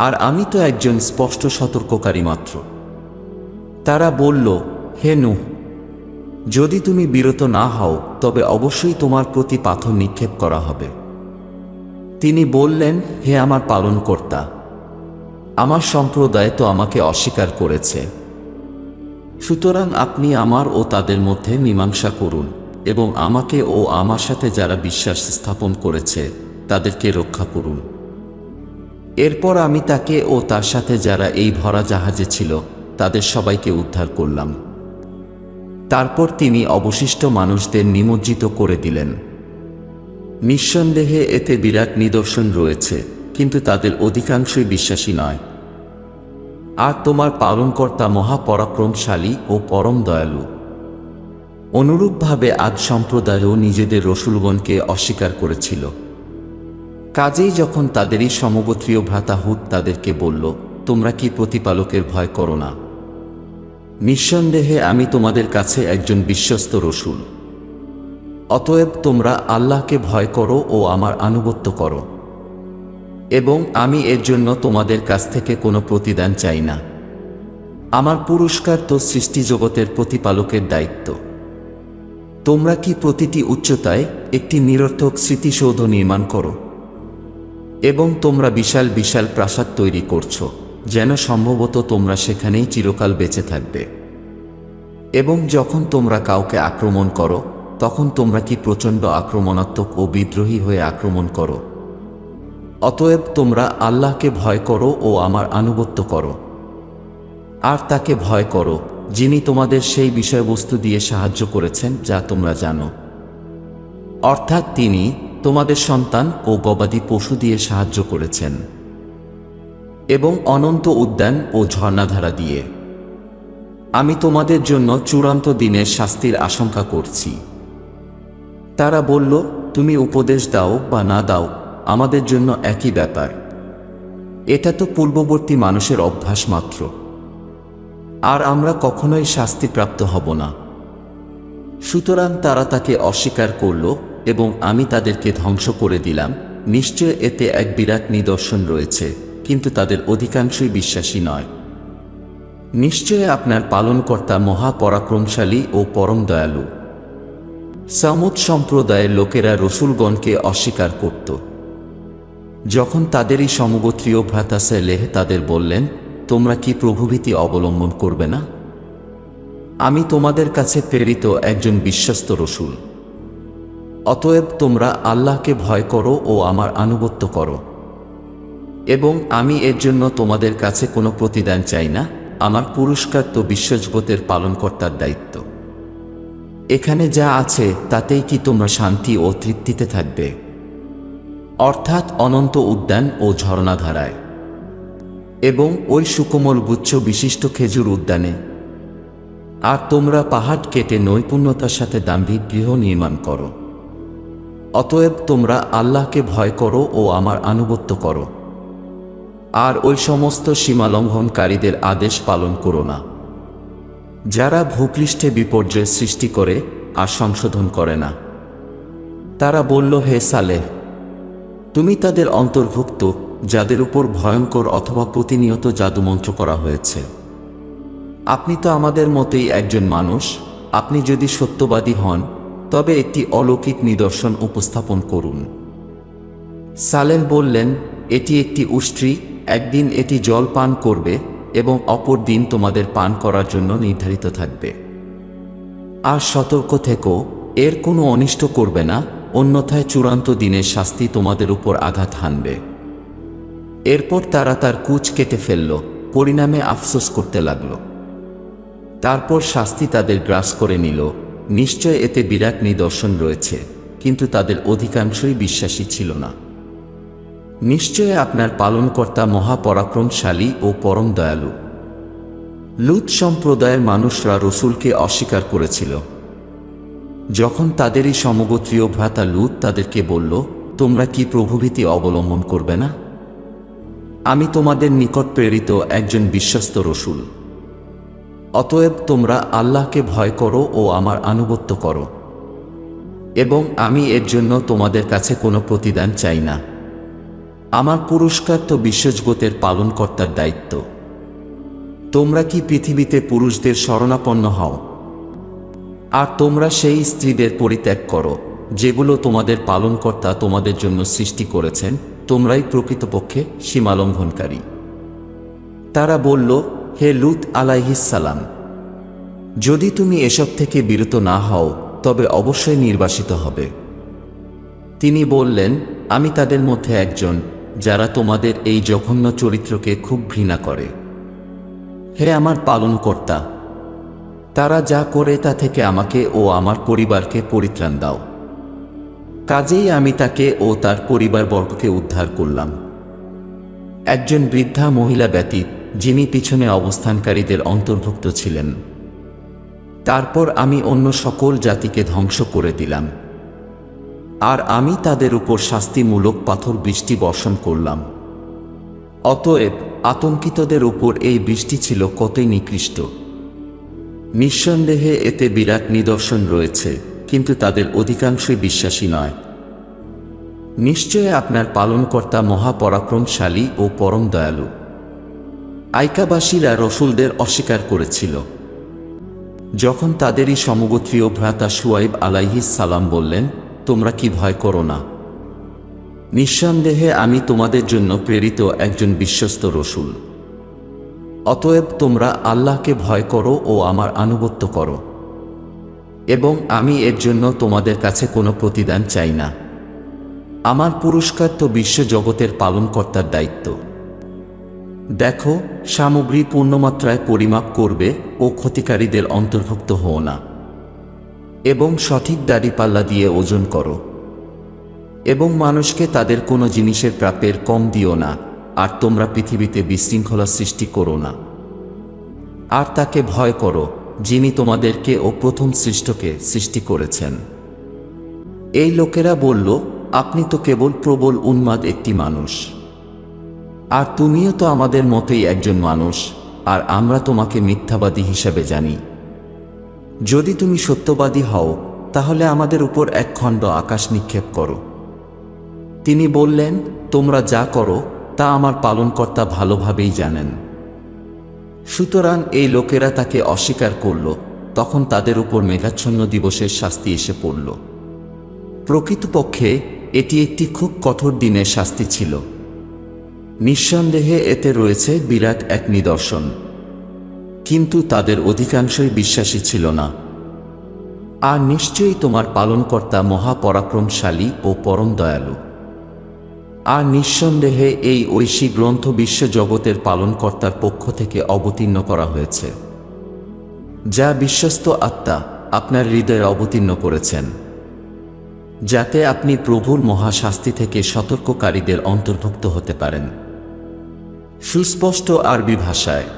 আর আমি তো একজন স্পষ্ট সতর্ককারী মাত্র। তারা বলল, হে নূহ, যদি তুমি বিরত না হও তবে অবশ্যই তোমার প্রতি পাথর নিক্ষেপ করা হবে। তিনি বললেন, হে আমার পালনকর্তা, আমার সম্প্রদায় তো আমাকে অস্বীকার করেছে, সুতরাং আপনি আমার ও তাদের মধ্যে মীমাংসা করুন, এবং আমাকে ও আমার সাথে যারা বিশ্বাস স্থাপন করেছে তাদেরকে রক্ষা করুন। এরপর আমি তাকে ও তার সাথে যারা এই ভরা জাহাজে ছিল তাদের সবাইকে উদ্ধার করলাম। তারপর তিনি অবশিষ্ট মানুষদের নিমজ্জিত করে দিলেন। নিঃসন্দেহে এতে বিরাট নিদর্শন রয়েছে, কিন্তু তাদের অধিকাংশই বিশ্বাসী নয়। আর তোমার পালনকর্তা মহাপরাক্রমশালী ও পরম দয়ালু। অনুরূপভাবে আদ সম্প্রদায়ও নিজেদের রসূলগণকে অস্বীকার করেছিল। কাজেই যখন তাদেরই সমগোত্রীয় ভ্রাতা হুদ তাদেরকে বলল, তোমরা কি প্রতিপালকের ভয় করো না? নিঃসন্দেহে আমি তোমাদের কাছে একজন বিশ্বস্ত রসূল। অতএব তোমরা আল্লাহকে ভয় করো ও আমার আনুগত্য করো, এবং আমি এর জন্য তোমাদের কাছ থেকে কোনো প্রতিদান চাই না। আমার পুরস্কার তো সৃষ্টিজগতের প্রতিপালকের দায়িত্ব। তোমরা কি প্রতিটি উচ্চতায় একটি নিরর্থক স্মৃতিসৌধ নির্মাণ করো? এবং তোমরা বিশাল বিশাল প্রাসাদ তৈরি করছো, যেন সম্ভবত তোমরা সেখানেই চিরকাল বেঁচে থাকবে। এবং যখন তোমরা কাউকে আক্রমণ করো, তখন তোমরা কি প্রচণ্ড আক্রমণাত্মক ও বিদ্রোহী হয়ে আক্রমণ করো? অতএব তোমরা আল্লাহকে ভয় করো ও আমার আনুগত্য করো। আর তাকে ভয় করো, যিনি তোমাদের সেই বিষয়বস্তু দিয়ে সাহায্য করেছেন যা তোমরা জানো। অর্থাৎ তিনি তোমাদের সন্তান ও গবাদি পশু দিয়ে সাহায্য করেছেন, এবং অনন্ত উদ্যান ও ঝর্ণাধারা দিয়ে। আমি তোমাদের জন্য চূড়ান্ত দিনের শাস্তির আশঙ্কা করছি। তারা বলল, তুমি উপদেশ দাও বা না দাও, আমাদের জন্য একই ব্যাপার। এটা তো পূর্ববর্তী মানুষের অভ্যাস মাত্র, আর আমরা কখনোই শাস্তিপ্রাপ্ত হব না। সুতরাং তারা তাকে অস্বীকার করল এবং আমি তাদেরকে ধ্বংস করে দিলাম। নিশ্চয় এতে এক বিরাট নিদর্শন রয়েছে, কিন্তু তাদের অধিকাংশই বিশ্বাসী নয়। নিশ্চয় আপনার পালনকর্তা মহাপরাক্রমশালী ও পরম দয়ালু। সামুদ সম্প্রদায়ের লোকেরা রসুলগণকে অস্বীকার করত। যখন তাদেরই সমগোত্রীয় ভ্রাতা সালেহ তাদের বললেন, তোমরা কি প্রভুভীতি অবলম্বন করবে না? আমি তোমাদের কাছে প্রেরিত একজন বিশ্বস্ত রসুল। অতএব তোমরা আল্লাহকে ভয় করো ও আমার আনুগত্য করো। এবং আমি এর জন্য তোমাদের কাছে কোনো প্রতিদান চাই না। আমার পুরস্কার তো বিশ্বজগতের পালনকর্তার দায়িত্ব। এখানে যা আছে তাতেই কি তোমরা শান্তি ও তৃপ্তিতে থাকবে? অর্থাৎ অনন্ত উদ্যান ও ঝর্ণাধারায়, এবং ওই সুকোমল গুচ্ছ বিশিষ্ট খেজুর উদ্যানে। আর তোমরা পাহাড় কেটে নৈপুণ্যতার সাথে দাম্ভিক গৃহ নির্মাণ করো। অতএব তোমরা আল্লাহকে ভয় করো ও আমার আনুগত্য করো। আর ওই সমস্ত সীমালঙ্ঘনকারীদের আদেশ পালন করো না, যারা ভূপৃষ্ঠে বিপর্যয় সৃষ্টি করে আর সংশোধন করে না। তারা বলল, হে সালেহ, তুমি তাদের অন্তর্ভুক্ত যাদের উপর ভয়ঙ্কর অথবা প্রতিনিয়ত জাদুমন্ত্র করা হয়েছে। আপনি তো আমাদের মতোই একজন মানুষ। আপনি যদি সত্যবাদী হন, তবে একটি অলৌকিক নিদর্শন উপস্থাপন করুন। সালেহ বললেন, এটি একটি উষ্ট্রী। একদিন এটি জল পান করবে এবং অপর দিন তোমাদের পান করার জন্য নির্ধারিত থাকবে। আর সতর্ক থেকো, এর কোনো অনিষ্ট করবে না, অন্যথায় চূড়ান্ত দিনের শাস্তি তোমাদের উপর আঘাত হানবে। এরপর তারা তার কুচ কেটে ফেলল, পরিণামে আফসোস করতে লাগল। তারপর শাস্তি তাদের গ্রাস করে নিল। নিশ্চয় এতে বিরাট নিদর্শন রয়েছে, কিন্তু তাদের অধিকাংশই বিশ্বাসী ছিল না। নিশ্চয় আপনার পালনকর্তা মহাপরাক্রমশালী ও পরম দয়ালু। লূত সম্প্রদায়ের মানুষরা রসুলকে অস্বীকার করেছিল। যখন তাদেরই সমগোত্রীয় ভ্রাতা লূত তাদেরকে বলল, তোমরা কি প্রভুভীতি অবলম্বন করবে না? আমি তোমাদের নিকট প্রেরিত একজন বিশ্বস্ত রসুল। অতএব তোমরা আল্লাহকে ভয় করো ও আমার আনুগত্য করো। এবং আমি এর জন্য তোমাদের কাছে কোনো প্রতিদান চাই না। আমার পুরস্কার তো বিশ্বজগতের পালনকর্তার দায়িত্ব। তোমরা কি পৃথিবীতে পুরুষদের শরণাপন্ন হও? আর তোমরা সেই স্ত্রীদের পরিত্যাগ করো, যেগুলো তোমাদের পালনকর্তা তোমাদের জন্য সৃষ্টি করেছেন। তোমরাই প্রকৃতপক্ষে সীমালঙ্ঘনকারী। তারা বলল, হে লূত আলাইহিস সালাম, যদি তুমি এসব থেকে বিরত না হও, তবে অবশ্যই নির্বাসিত হবে। তিনি বললেন, আমি তাদের মধ্যে একজন, যারা তোমাদের এই জঘন্য চরিত্রকে খুব ঘৃণা করে। হে আমার পালনকর্তা, তারা যা করে তা থেকে আমাকে ও আমার পরিবারকে পরিত্রাণ দাও। কাজেই আমি তাকে ও তার পরিবারবর্গকে উদ্ধার করলাম, একজন বৃদ্ধা মহিলা ব্যতীত, যিনি পিছনে অবস্থানকারীদের অন্তর্ভুক্ত ছিলেন। তারপর আমি অন্য সকল জাতিকে ধ্বংস করে দিলাম, আর আমি তাদের উপর শাস্তিমূলক পাথর বৃষ্টি বর্ষণ করলাম। অতএব আতঙ্কিতদের উপর এই বৃষ্টি ছিল কতই নিকৃষ্ট। নিঃসন্দেহে এতে বিরাট নিদর্শন রয়েছে, কিন্তু তাদের অধিকাংশই বিশ্বাসী নয়। নিশ্চয় আপনার পালনকর্তা মহাপরাক্রমশালী ও পরম দয়ালু। আইকাবাসীরা রসুলদের অস্বীকার করেছিল। যখন তাদেরই সমগোত্রীয় ভ্রাতা শুয়াইব আলাইহিস সালাম বললেন, তোমরা কি ভয় করো না? নিঃসন্দেহে আমি তোমাদের জন্য প্রেরিত একজন বিশ্বস্ত রসূল। অতএব তোমরা আল্লাহকে ভয় করো ও আমার আনুগত্য করো, এবং আমি এর জন্য তোমাদের কাছে কোনো প্রতিদান চাই না। আমার পুরস্কার তো বিশ্বজগতের পালনকর্তার দায়িত্ব। দেখো, সামগ্রী পূর্ণমাত্রায় পরিমাপ করবে ও ক্ষতিকারীদের অন্তর্ভুক্ত হও না, এবং সঠিক দাড়িপাল্লা দিয়ে ওজন করো, এবং মানুষকে তাদের কোনো জিনিসের প্রাপ্যের কম দিও না, আর তোমরা পৃথিবীতে বিশৃঙ্খলা সৃষ্টি করো না। আর তাকে ভয় করো যিনি তোমাদেরকে ও প্রথম সৃষ্টকে সৃষ্টি করেছেন। এই লোকেরা বলল, আপনি তো কেবল প্রবল উন্মাদ একটি মানুষ, আর তুমিও তো আমাদের মতোই একজন মানুষ, আর আমরা তোমাকে মিথ্যাবাদী হিসাবে জানি। যদি তুমি সত্যবাদী হও, তাহলে আমাদের উপর এক খণ্ড আকাশ নিক্ষেপ করো। তিনি বললেন, তোমরা যা করো তা আমার পালনকর্তা ভালোভাবেই জানেন। সুতরাং এই লোকেরা তাকে অস্বীকার করল। তখন তাদের উপর মেঘাচ্ছন্ন দিবসের শাস্তি এসে পড়ল। প্রকৃতপক্ষে এটি একটি খুব কঠোর দিনের শাস্তি ছিল। নিঃসন্দেহে এতে রয়েছে বিরাট এক নিদর্শন, কিন্তু তাদের অধিকাংশই বিশ্বাসী ছিল না। আর নিশ্চয়ই তোমার পালনকর্তা মহাপরাক্রমশালী ও পরম দয়ালু। আর নিঃসন্দেহে এই ঐশী গ্রন্থ বিশ্বজগতের পালনকর্তার পক্ষ থেকে অবতীর্ণ করা হয়েছে, যা বিশ্বস্ত আত্মা আপনার হৃদয়ে অবতীর্ণ করেছেন, যাতে আপনি প্রভুর মহাশাস্তি থেকে সতর্ককারীদের অন্তর্ভুক্ত হতে পারেন, সুস্পষ্ট আরবি ভাষায়।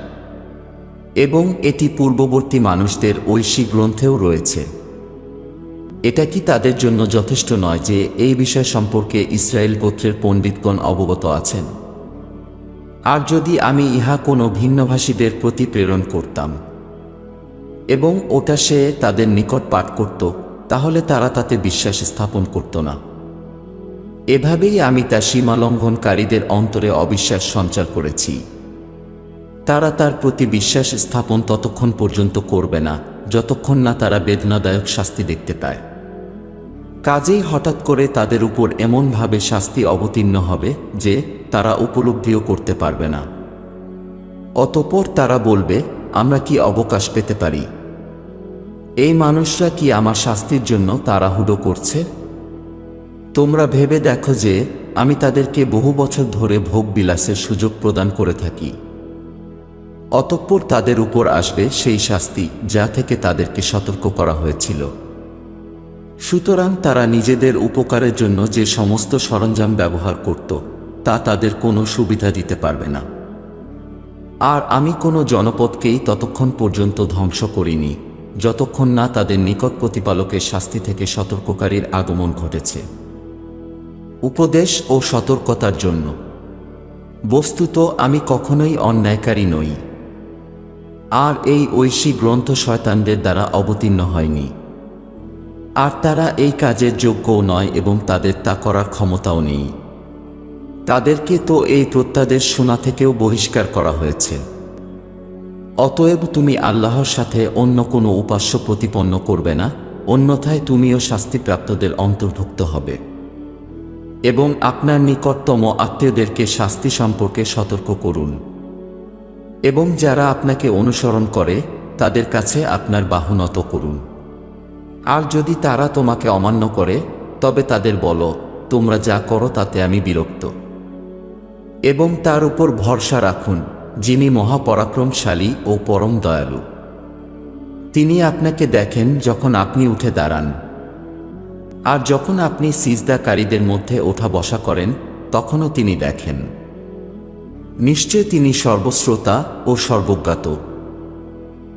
এবং এটি পূর্ববর্তী মানুষদের ঐশী গ্রন্থেও রয়েছে। এটা কি তাদের জন্য যথেষ্ট নয় যে এই বিষয় সম্পর্কে ইসরায়েল গোত্রের পণ্ডিতগণ অবগত আছেন? আর যদি আমি ইহা কোনো ভিন্নভাষীদের প্রতি প্রেরণ করতাম এবং ওটা সে তাদের নিকট পাঠ করত, তাহলে তারা তাতে বিশ্বাস স্থাপন করত না। এভাবেই আমি তা সীমালঙ্ঘনকারীদের অন্তরে অবিশ্বাস সঞ্চার করেছি। তারা তার প্রতি বিশ্বাস স্থাপন ততক্ষণ পর্যন্ত করবে না যতক্ষণ না তারা বেদনাদায়ক শাস্তি দেখতে পায়। কাজেই হঠাৎ করে তাদের উপর এমনভাবে শাস্তি অবতীর্ণ হবে যে তারা উপলব্ধিও করতে পারবে না। অতঃপর তারা বলবে, আমরা কি অবকাশ পেতে পারি? এই মানুষরা কি আমার শাস্তির জন্য তাড়াহুড়ো করছে? তোমরা ভেবে দেখো যে আমি তাদেরকে বহু বছর ধরে ভোগ বিলাসের সুযোগ প্রদান করে থাকি। অতঃপর তাদের উপর আসবে সেই শাস্তি যা থেকে তাদেরকে সতর্ক করা হয়েছিল। সুতরাং তারা নিজেদের উপকারের জন্য যে সমস্ত সরঞ্জাম ব্যবহার করত, তা তাদের কোনো সুবিধা দিতে পারবে না। আর আমি কোনো জনপদকেই ততক্ষণ পর্যন্ত ধ্বংস করিনি যতক্ষণ না তাদের নিকট প্রতিপালকের শাস্তি থেকে সতর্ককারীর আগমন ঘটেছে, উপদেশ ও সতর্কতার জন্য। বস্তুত আমি কখনোই অন্যায়কারী নই। আর এই ঐশী গ্রন্থ শয়তানদের দ্বারা অবতীর্ণ হয়নি, আর তারা এই কাজের যোগ্যও নয় এবং তাদের তা করার ক্ষমতাও নেই। তাদেরকে তো এই প্রত্যাদেশ শোনা থেকেও বহিষ্কার করা হয়েছে। অতএব তুমি আল্লাহর সাথে অন্য কোনো উপাস্য প্রতিপন্ন করবে না, অন্যথায় তুমিও শাস্তিপ্রাপ্তদের অন্তর্ভুক্ত হবে। এবং আপনার নিকটতম আত্মীয়দেরকে শাস্তি সম্পর্কে সতর্ক করুন। এবং যারা আপনাকে অনুসরণ করে তাদের কাছে আপনার বাহু নত করুন। আর যদি তারা তোমাকে অমান্য করে, তবে তাদের বলো, তোমরা যা করো তাতে আমি বিরক্ত। এবং তার উপর ভরসা রাখুন যিনি মহাপরাক্রমশালী ও পরম দয়ালু। তিনি আপনাকে দেখেন যখন আপনি উঠে দাঁড়ান, আর যখন আপনি সিজদাকারীদের মধ্যে ওঠা বসা করেন তখনও তিনি দেখেন। নিশ্চয় তিনি সর্বশ্রোতা ও সর্বজ্ঞাত।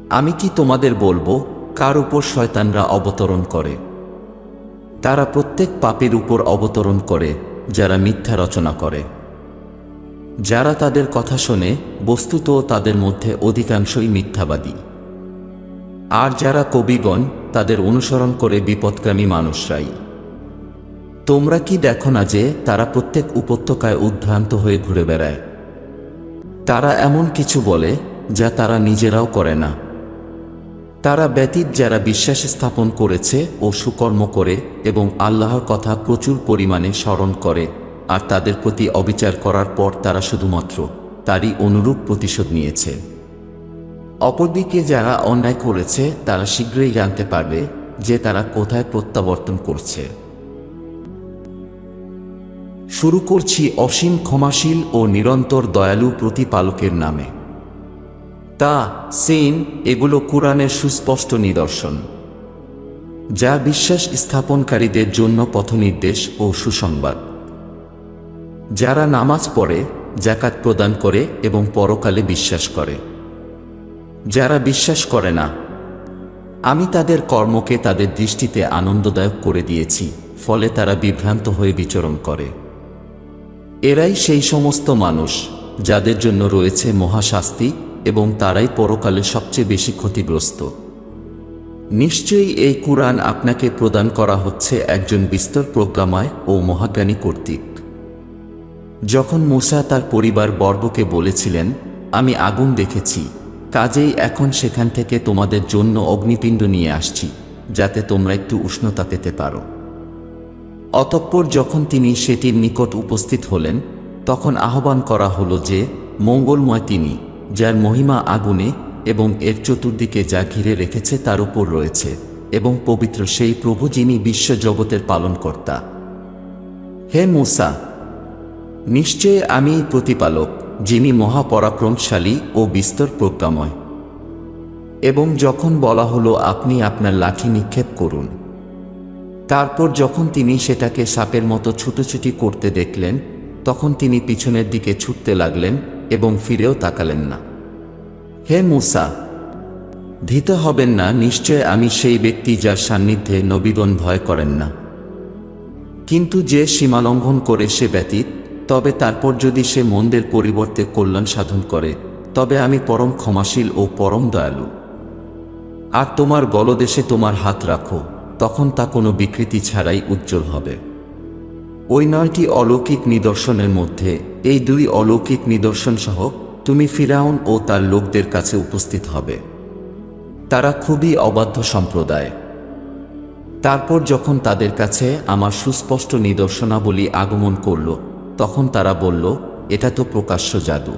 আমি কি তোমাদের বলবো কার উপর শয়তানরা অবতরণ করে? তারা প্রত্যেক পাপের উপর অবতরণ করে যারা মিথ্যা রচনা করে। যারা তাদের কথা শোনে, বস্তুত তাদের মধ্যে অধিকাংশই মিথ্যাবাদী। আর যারা কবিগণ, তাদের অনুসরণ করে বিপদগামী মানুষরাই। তোমরা কি দেখো না যে তারা প্রত্যেক উপত্যকায় উদ্ভ্রান্ত হয়ে ঘুরে বেড়ায়? তারা এমন কিছু বলে যা তারা নিজেরাও করে না। তারা ব্যতীত যারা বিশ্বাস স্থাপন করেছে ও সুকর্ম করে এবং আল্লাহর কথা প্রচুর পরিমাণে স্মরণ করে আর তাদের প্রতি অবিচার করার পর তারা শুধুমাত্র তারই অনুরূপ প্রতিশোধ নিয়েছে। অপরদিকে যারা অন্যায় করেছে তারা শীঘ্রই জানতে পারবে যে তারা কোথায় প্রত্যাবর্তন করছে। শুরু করছি অসীম ক্ষমাশীল ও নিরন্তর দয়ালু প্রতিপালকের নামে। তা সিন, এগুলো কুরআনের সুস্পষ্ট নিদর্শন, যা বিশ্বাস স্থাপনকারীদের জন্য পথনির্দেশ ও সুসংবাদ। যারা নামাজ পড়ে, যাকাত প্রদান করে এবং পরকালে বিশ্বাস করে। যারা বিশ্বাস করে না, আমি তাদের কর্মকে তাদের দৃষ্টিতে আনন্দদায়ক করে দিয়েছি, ফলে তারা বিভ্রান্ত হয়ে বিচরণ করে। এরাই সেই সমস্ত মানুষ যাদের জন্য রয়েছে মহাশাস্তি এবং তারাই পরকালে সবচেয়ে বেশি ক্ষতিগ্রস্ত। নিশ্চয়ই এই কুরআন আপনাকে প্রদান করা হচ্ছে একজন বিস্তর প্রজ্ঞাময় ও মহাজ্ঞানী কর্তৃক। যখন মূসা তার পরিবার বর্গকে বলেছিলেন, আমি আগুন দেখেছি, কাজেই এখন সেখান থেকে তোমাদের জন্য অগ্নিপিণ্ড নিয়ে আসছি, যাতে তোমরা একটু উষ্ণতা পেতে পারো। অতঃপর যখন তিনি সেটির নিকট উপস্থিত হলেন, তখন আহ্বান করা হলো যে মঙ্গলময় তিনি, যার মহিমা আগুনে এবং এর চতুর্দিকে যা ঘিরে রেখেছে তার উপর রয়েছে, এবং পবিত্র সেই প্রভু যিনি বিশ্বজগতের পালনকর্তা। হে মূসা, নিশ্চয় আমি প্রতিপালক, যিনি মহাপরাক্রমশালী ও বিস্তর প্রজ্ঞাময়। এবং যখন বলা হলো আপনি আপনার লাঠি নিক্ষেপ করুন, তারপর যখন তিনি সেটাকে সাপের মতো ছুটোছুটি করতে দেখলেন, তখন তিনি পিছনের দিকে ছুটতে লাগলেন এবং ফিরেও তাকালেন না। হে মূসা, ভীত হবেন না, নিশ্চয় আমি সেই ব্যক্তি যার সান্নিধ্যে নবীগণ ভয় করেন না। কিন্তু যে সীমালঙ্ঘন করে সে ব্যতীত, তবে তারপর যদি সে মন্দের পরিবর্তে কল্যাণ সাধন করে, তবে আমি পরম ক্ষমাশীল ও পরম দয়ালু। আর তোমার গলদেশে তোমার হাত রাখো, তখন তা কোনো বিকৃতি ছাড়াই উজ্জ্বল হবে। ওই 9টি অলৌকিক নিদর্শনের মধ্যে এই 2 অলৌকিক নিদর্শন সহ তুমি ফিরাউন ও তার লোকদের কাছে উপস্থিত হবে। তারা খুবই অবাধ্য সম্প্রদায়। তারপর যখন তাদের কাছে আমার সুস্পষ্ট নিদর্শনাবলী আগমন করল, তখন তারা বলল, এটা তো প্রকাশ্য জাদু।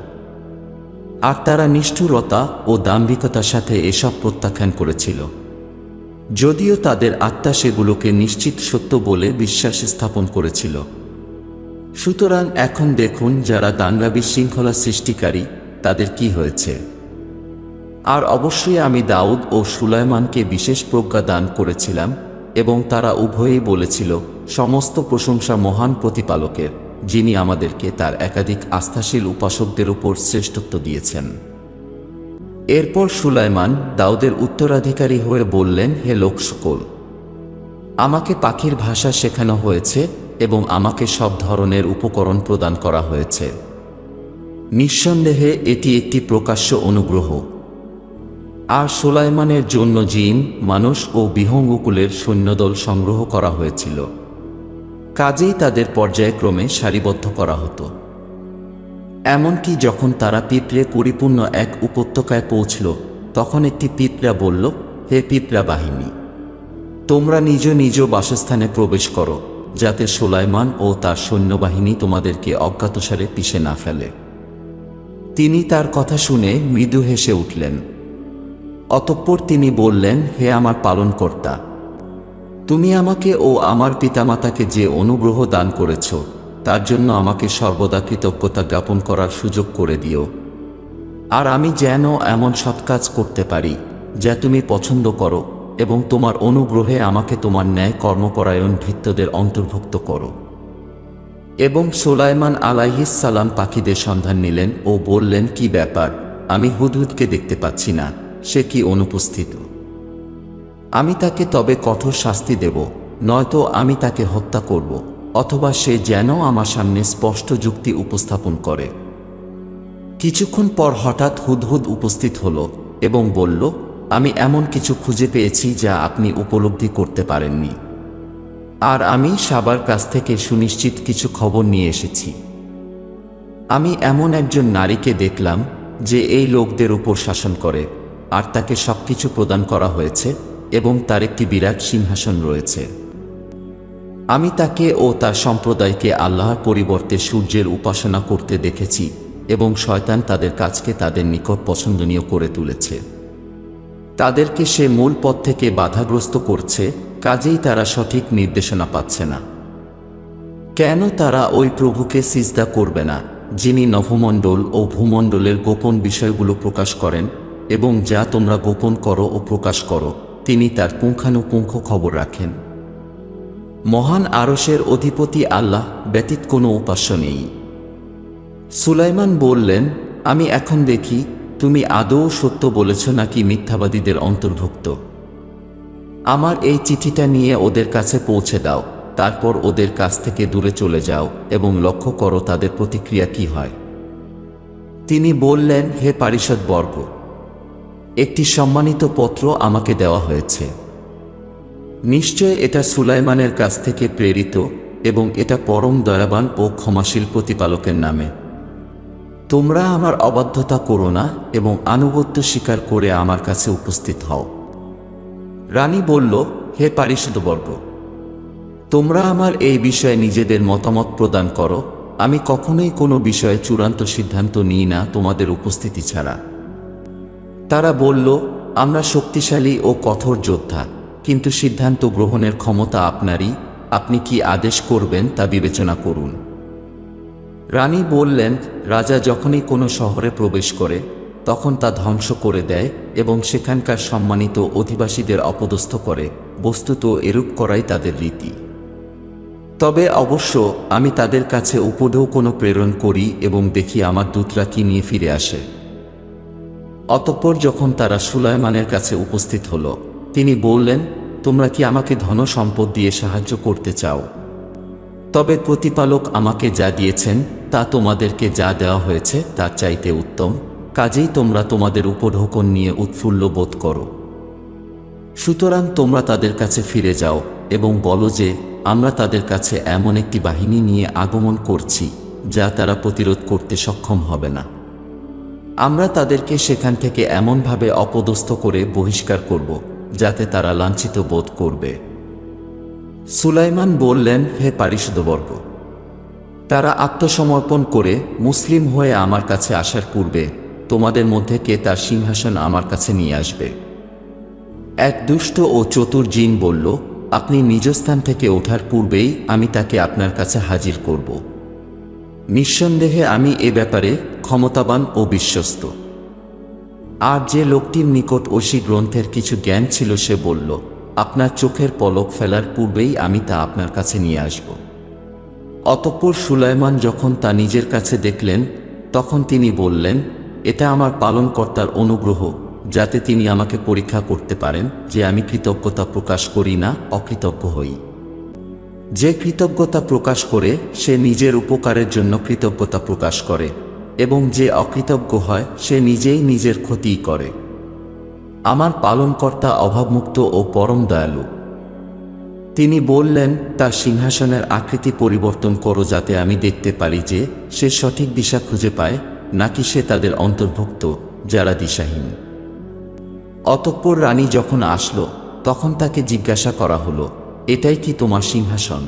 আর তারা নিষ্ঠুরতা ও দাম্ভিকতার সাথে এসব প্রত্যাখ্যান করেছিল, যদিও তাদের আত্মা সেগুলোকে নিশ্চিত সত্য বলে বিশ্বাস স্থাপন করেছিল। সুতরাং এখন দেখুন যারা দাঙ্গা বিশৃঙ্খলা সৃষ্টিকারী, তাদের কি হয়েছে। আর অবশ্যই আমি দাউদ ও সুলাইমানকে বিশেষ প্রজ্ঞা দান করেছিলাম, এবং তারা উভয়েই বলেছিল, সমস্ত প্রশংসা মহান প্রতিপালকের, যিনি আমাদেরকে তার একাধিক আস্থাশীল উপাসকদের উপর শ্রেষ্ঠত্ব দিয়েছেন। এরপর সুলাইমান দাউদের উত্তরাধিকারী হয়ে বললেন, হে লোক সকল, আমাকে পাখির ভাষা শেখানো হয়েছে এবং আমাকে সব ধরনের উপকরণ প্রদান করা হয়েছে। নিঃসন্দেহে এটি একটি প্রকাশ্য অনুগ্রহ। আর সুলাইমানের জন্য জিন, মানুষ ও বিহঙ্গকুলের সৈন্যদল সংগ্রহ করা হয়েছিল, কাজেই তাদের পর্যায়ক্রমে সারিবদ্ধ করা হতো। এমনকি যখন তারা পিঁপড়ে পরিপূর্ণ এক উপত্যকায় পৌঁছল, তখন একটি পিঁপড়া বলল, হে পিঁপড়া বাহিনী, তোমরা নিজ নিজ বাসস্থানে প্রবেশ করো, যাতে সুলাইমান ও তার সৈন্যবাহিনী তোমাদেরকে অজ্ঞাতসারে পিষে না ফেলে। তিনি তার কথা শুনে মৃদু হেসে উঠলেন। অতঃপর তিনি বললেন, হে আমার পালনকর্তা, তুমি আমাকে ও আমার পিতামাতাকে যে অনুগ্রহ দান করেছ, তার জন্য আমাকে সর্বদা কৃতজ্ঞতা জ্ঞাপন করার সুযোগ করে দিও। আর আমি যেন এমন সৎ কাজ করতে পারি যা তুমি পছন্দ করো, এবং তোমার অনুগ্রহে আমাকে তোমার ন্যায় কর্মপরায়ণ ভৃত্যদের অন্তর্ভুক্ত করো। এবং সুলাইমান আলাইহিস সালাম পাখিদের সন্ধান নিলেন ও বললেন, কি ব্যাপার, আমি হুদহুদকে দেখতে পাচ্ছি না, সে কি অনুপস্থিত? আমি তাকে তবে কঠোর শাস্তি দেব, নয়তো আমি তাকে হত্যা করব, অথবা সে যেন আমার সামনে স্পষ্ট যুক্তি উপস্থাপন করে। কিছুক্ষণ পর হঠাৎ হুদহুদ উপস্থিত হল এবং বলল, আমি এমন কিছু খুঁজে পেয়েছি যা আপনি উপলব্ধি করতে পারেননি। আর আমি সাবার কাছ থেকে সুনিশ্চিত কিছু খবর নিয়ে এসেছি। আমি এমন একজন নারীকে দেখলাম যে এই লোকদের উপর শাসন করে, আর তাকে সবকিছু প্রদান করা হয়েছে এবং তার একটি বিরাট সিংহাসন রয়েছে। আমি তাকে ও তার সম্প্রদায়কে আল্লাহর পরিবর্তে সূর্যের উপাসনা করতে দেখেছি এবং শয়তান তাদের কাজকে তাদের নিকট পছন্দনীয় করে তুলেছে। তাদেরকে সে মূল পথ থেকে বাধাগ্রস্ত করছে, কাজেই তারা সঠিক নির্দেশনা পাচ্ছে না। কেন তারা ওই প্রভুকে সিজদা করবে না, যিনি নভমণ্ডল ও ভূমণ্ডলের গোপন বিষয়গুলো প্রকাশ করেন এবং যা তোমরা গোপন করো ও প্রকাশ করো, তিনি তার পুঙ্খানুপুঙ্খ খবর রাখেন। মহান আরশের অধিপতি আল্লাহ ব্যতীত কোনো উপাস্য নেই। সুলাইমান বললেন, আমি এখন দেখি তুমি আদৌ সত্য বলেছ নাকি মিথ্যাবাদীদের অন্তর্ভুক্ত। আমার এই চিঠিটা নিয়ে ওদের কাছে পৌঁছে দাও, তারপর ওদের কাছ থেকে দূরে চলে যাও এবং লক্ষ্য করো তাদের প্রতিক্রিয়া কি হয়। তিনি বললেন, হে পারিষদবর্গ, একটি সম্মানিত পত্র আমাকে দেওয়া হয়েছে। নিশ্চয় এটা সুলাইমানের কাছ থেকে প্রেরিত এবং এটা পরম দয়াবান ও ক্ষমাশীল প্রতিপালকের নামে। তোমরা আমার অবাধ্যতা করো না এবং আনুগত্য স্বীকার করে আমার কাছে উপস্থিত হও। রানী বলল, হে পারিষদবর্গ, তোমরা আমার এই বিষয়ে নিজেদের মতামত প্রদান করো। আমি কখনোই কোনো বিষয়ে চূড়ান্ত সিদ্ধান্ত নিই না তোমাদের উপস্থিতি ছাড়া। তারা বলল, আমরা শক্তিশালী ও কঠোর যোদ্ধা, কিন্তু সিদ্ধান্ত গ্রহণের ক্ষমতা আপনারই। আপনি কি আদেশ করবেন তা বিবেচনা করুন। রানী বললেন, রাজা যখনই কোনো শহরে প্রবেশ করে তখন তা ধ্বংস করে দেয় এবং সেখানকার সম্মানিত অধিবাসীদের অপদস্থ করে। বস্তুত এরূপ করাই তাদের রীতি। তবে অবশ্য আমি তাদের কাছে উপদেও কোনো প্রেরণ করি এবং দেখি আমার দূতরা কি নিয়ে ফিরে আসে। অতঃপর যখন তারা সুলাইমানের কাছে উপস্থিত হল, তিনি বললেন, তোমরা কি আমাকে ধন সম্পদ দিয়ে সাহায্য করতে চাও? তবে প্রতিপালক আমাকে যা দিয়েছেন তা তোমাদেরকে যা দেওয়া হয়েছে তার চাইতে উত্তম, কাজেই তোমরা তোমাদের উপঢৌকন নিয়ে উৎফুল্ল বোধ করো। সুতরাং তোমরা তাদের কাছে ফিরে যাও এবং বলো যে আমরা তাদের কাছে এমন একটি বাহিনী নিয়ে আগমন করছি যা তারা প্রতিরোধ করতে সক্ষম হবে না। আমরা তাদেরকে সেখান থেকে এমনভাবে অপদস্থ করে বহিষ্কার করব যাতে তারা লাঞ্ছিত বোধ করবে। সুলাইমান বললেন, হে পারিষদবর্গ, তারা আত্মসমর্পণ করে মুসলিম হয়ে আমার কাছে আসার পূর্বে তোমাদের মধ্যে কে তার সিংহাসন আমার কাছে নিয়ে আসবে? এক দুষ্ট ও চতুর জিন বলল, আপনি নিজ স্থান থেকে ওঠার পূর্বেই আমি তাকে আপনার কাছে হাজির করব। নিঃসন্দেহে আমি এ ব্যাপারে ক্ষমতাবান ও বিশ্বস্ত। আর যে লোকটির নিকট ঐশী গ্রন্থের কিছু জ্ঞান ছিল সে বলল, আপনার চোখের পলক ফেলার পূর্বেই আমি তা আপনার কাছে নিয়ে আসব। অতঃপর সুলাইমান যখন তা নিজের কাছে দেখলেন তখন তিনি বললেন, এটা আমার পালনকর্তার অনুগ্রহ, যাতে তিনি আমাকে পরীক্ষা করতে পারেন যে আমি কৃতজ্ঞতা প্রকাশ করি না অকৃতজ্ঞ হই। যে কৃতজ্ঞতা প্রকাশ করে সে নিজের উপকারের জন্য কৃতজ্ঞতা প্রকাশ করে এবং যে অকৃতজ্ঞ হয় সে নিজেই নিজের ক্ষতিই করে। আমার পালনকর্তা অভাবমুক্ত ও পরম দয়ালু। তিনি বললেন, তার সিংহাসনের আকৃতি পরিবর্তন করো যাতে আমি দেখতে পারি যে সে সঠিক দিশা খুঁজে পায় নাকি সে তাদের অন্তর্ভুক্ত যারা দিশাহীন। অতঃপর রানী যখন আসলো তখন তাকে জিজ্ঞাসা করা হলো, এটাই কি তোমার সিংহাসন?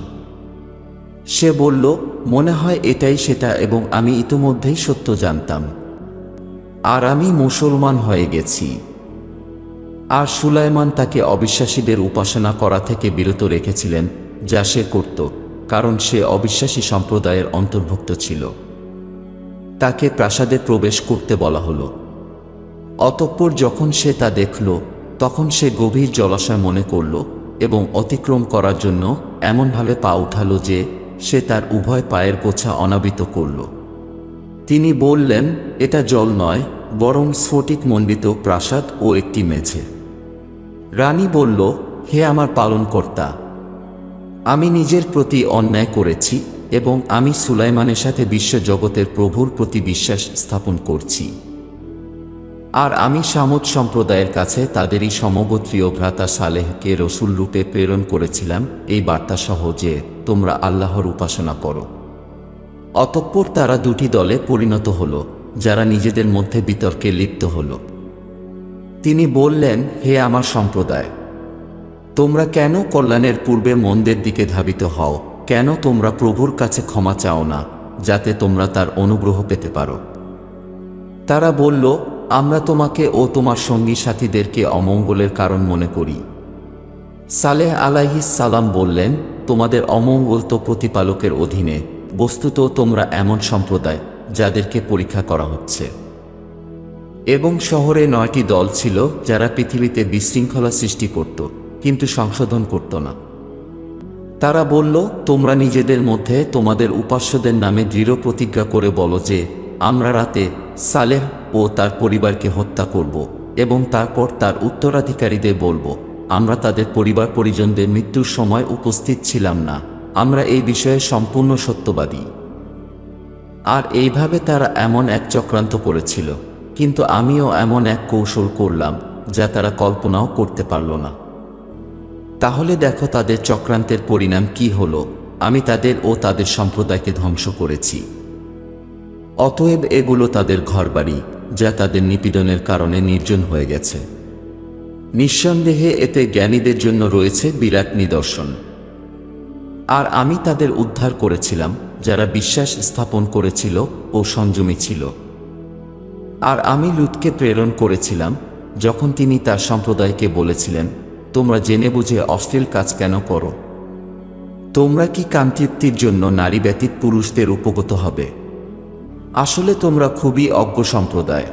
সে বলল, মনে হয় এটাই সেটা এবং আমি ইতোমধ্যেই সত্য জানতাম, আর আমি মুসলমান হয়ে গেছি। আর সুলাইমান তাকে অবিশ্বাসীদের উপাসনা করা থেকে বিরত রেখেছিলেন যা সে করত, কারণ সে অবিশ্বাসী সম্প্রদায়ের অন্তর্ভুক্ত ছিল। তাকে প্রাসাদে প্রবেশ করতে বলা হলো। অতঃপর যখন সে তা দেখল তখন সে গভীর জলাশয় মনে করল এবং অতিক্রম করার জন্য এমনভাবে পা উঠালো যে সে তার উভয় পায়ের গোছা অনাবৃত করল। তিনি বললেন, এটা জল নয়, বরং স্ফটিক মণ্ডিত প্রাসাদ ও একটি মেঝে। রানী বলল, হে আমার পালনকর্তা, আমি নিজের প্রতি অন্যায় করেছি এবং আমি সুলাইমানের সাথে বিশ্বজগতের প্রভুর প্রতি বিশ্বাস স্থাপন করছি। আর আমি সামুদ সম্প্রদায়ের কাছে তাদেরই সমগোত্রীয় ভ্রাতা সালেহকে রসুল রূপে প্রেরণ করেছিলাম এই বার্তাসহ যে তোমরা আল্লাহর উপাসনা করো। অতঃপর তারা দুটি দলে পরিণত হল, যারা নিজেদের মধ্যে বিতর্কে লিপ্ত হল। তিনি বললেন, হে আমার সম্প্রদায়, তোমরা কেন কল্যাণের পূর্বে মন্দের দিকে ধাবিত হও? কেন তোমরা প্রভুর কাছে ক্ষমা চাও না, যাতে তোমরা তার অনুগ্রহ পেতে পারো? তারা বলল, আমরা তোমাকে ও তোমার সঙ্গী সাথীদেরকে অমঙ্গলের কারণ মনে করি। সালেহ আলাইহিস সালাম বললেন, তোমাদের অমঙ্গল তো প্রতিপালকের অধীনে, বস্তুত তোমরা এমন সম্প্রদায় যাদেরকে পরীক্ষা করা হচ্ছে। এবং শহরে 9টি দল ছিল যারা পৃথিবীতে বিশৃঙ্খলা সৃষ্টি করত, কিন্তু সংশোধন করত না। তারা বলল, তোমরা নিজেদের মধ্যে তোমাদের উপাস্যদের নামে দৃঢ় প্রতিজ্ঞা করে বলো যে আমরা রাতে সালেহ ও তার পরিবারকে হত্যা করব এবং তারপর তার উত্তরাধিকারীদের বলবো, আমরা তাদের পরিবার পরিজনদের মৃত্যুর সময় উপস্থিত ছিলাম না, আমরা এই বিষয়ে সম্পূর্ণ সত্যবাদী। আর এইভাবে তারা এমন এক চক্রান্ত করেছিল, কিন্তু আমিও এমন এক কৌশল করলাম যা তারা কল্পনাও করতে পারল না। তাহলে দেখো তাদের চক্রান্তের পরিণাম কি হলো। আমি তাদের ও তাদের সম্প্রদায়কে ধ্বংস করেছি। অতএব এগুলো তাদের ঘরবাড়ি, যা তাদের নিপীড়নের কারণে নির্জন হয়ে গেছে। নিঃসন্দেহে এতে জ্ঞানীদের জন্য রয়েছে বিরাট নিদর্শন। আর আমি তাদের উদ্ধার করেছিলাম যারা বিশ্বাস স্থাপন করেছিল ও সংযমী ছিল। আর আমি লূতকে প্রেরণ করেছিলাম যখন তিনি তার সম্প্রদায়কে বলেছিলেন, তোমরা জেনে বুঝে অশ্লীল কাজ কেন করো? তোমরা কি কামতৃপ্তির জন্য নারী ব্যতীত পুরুষদের উপগত হবে? আসলে তোমরা খুবই অজ্ঞ সম্প্রদায়।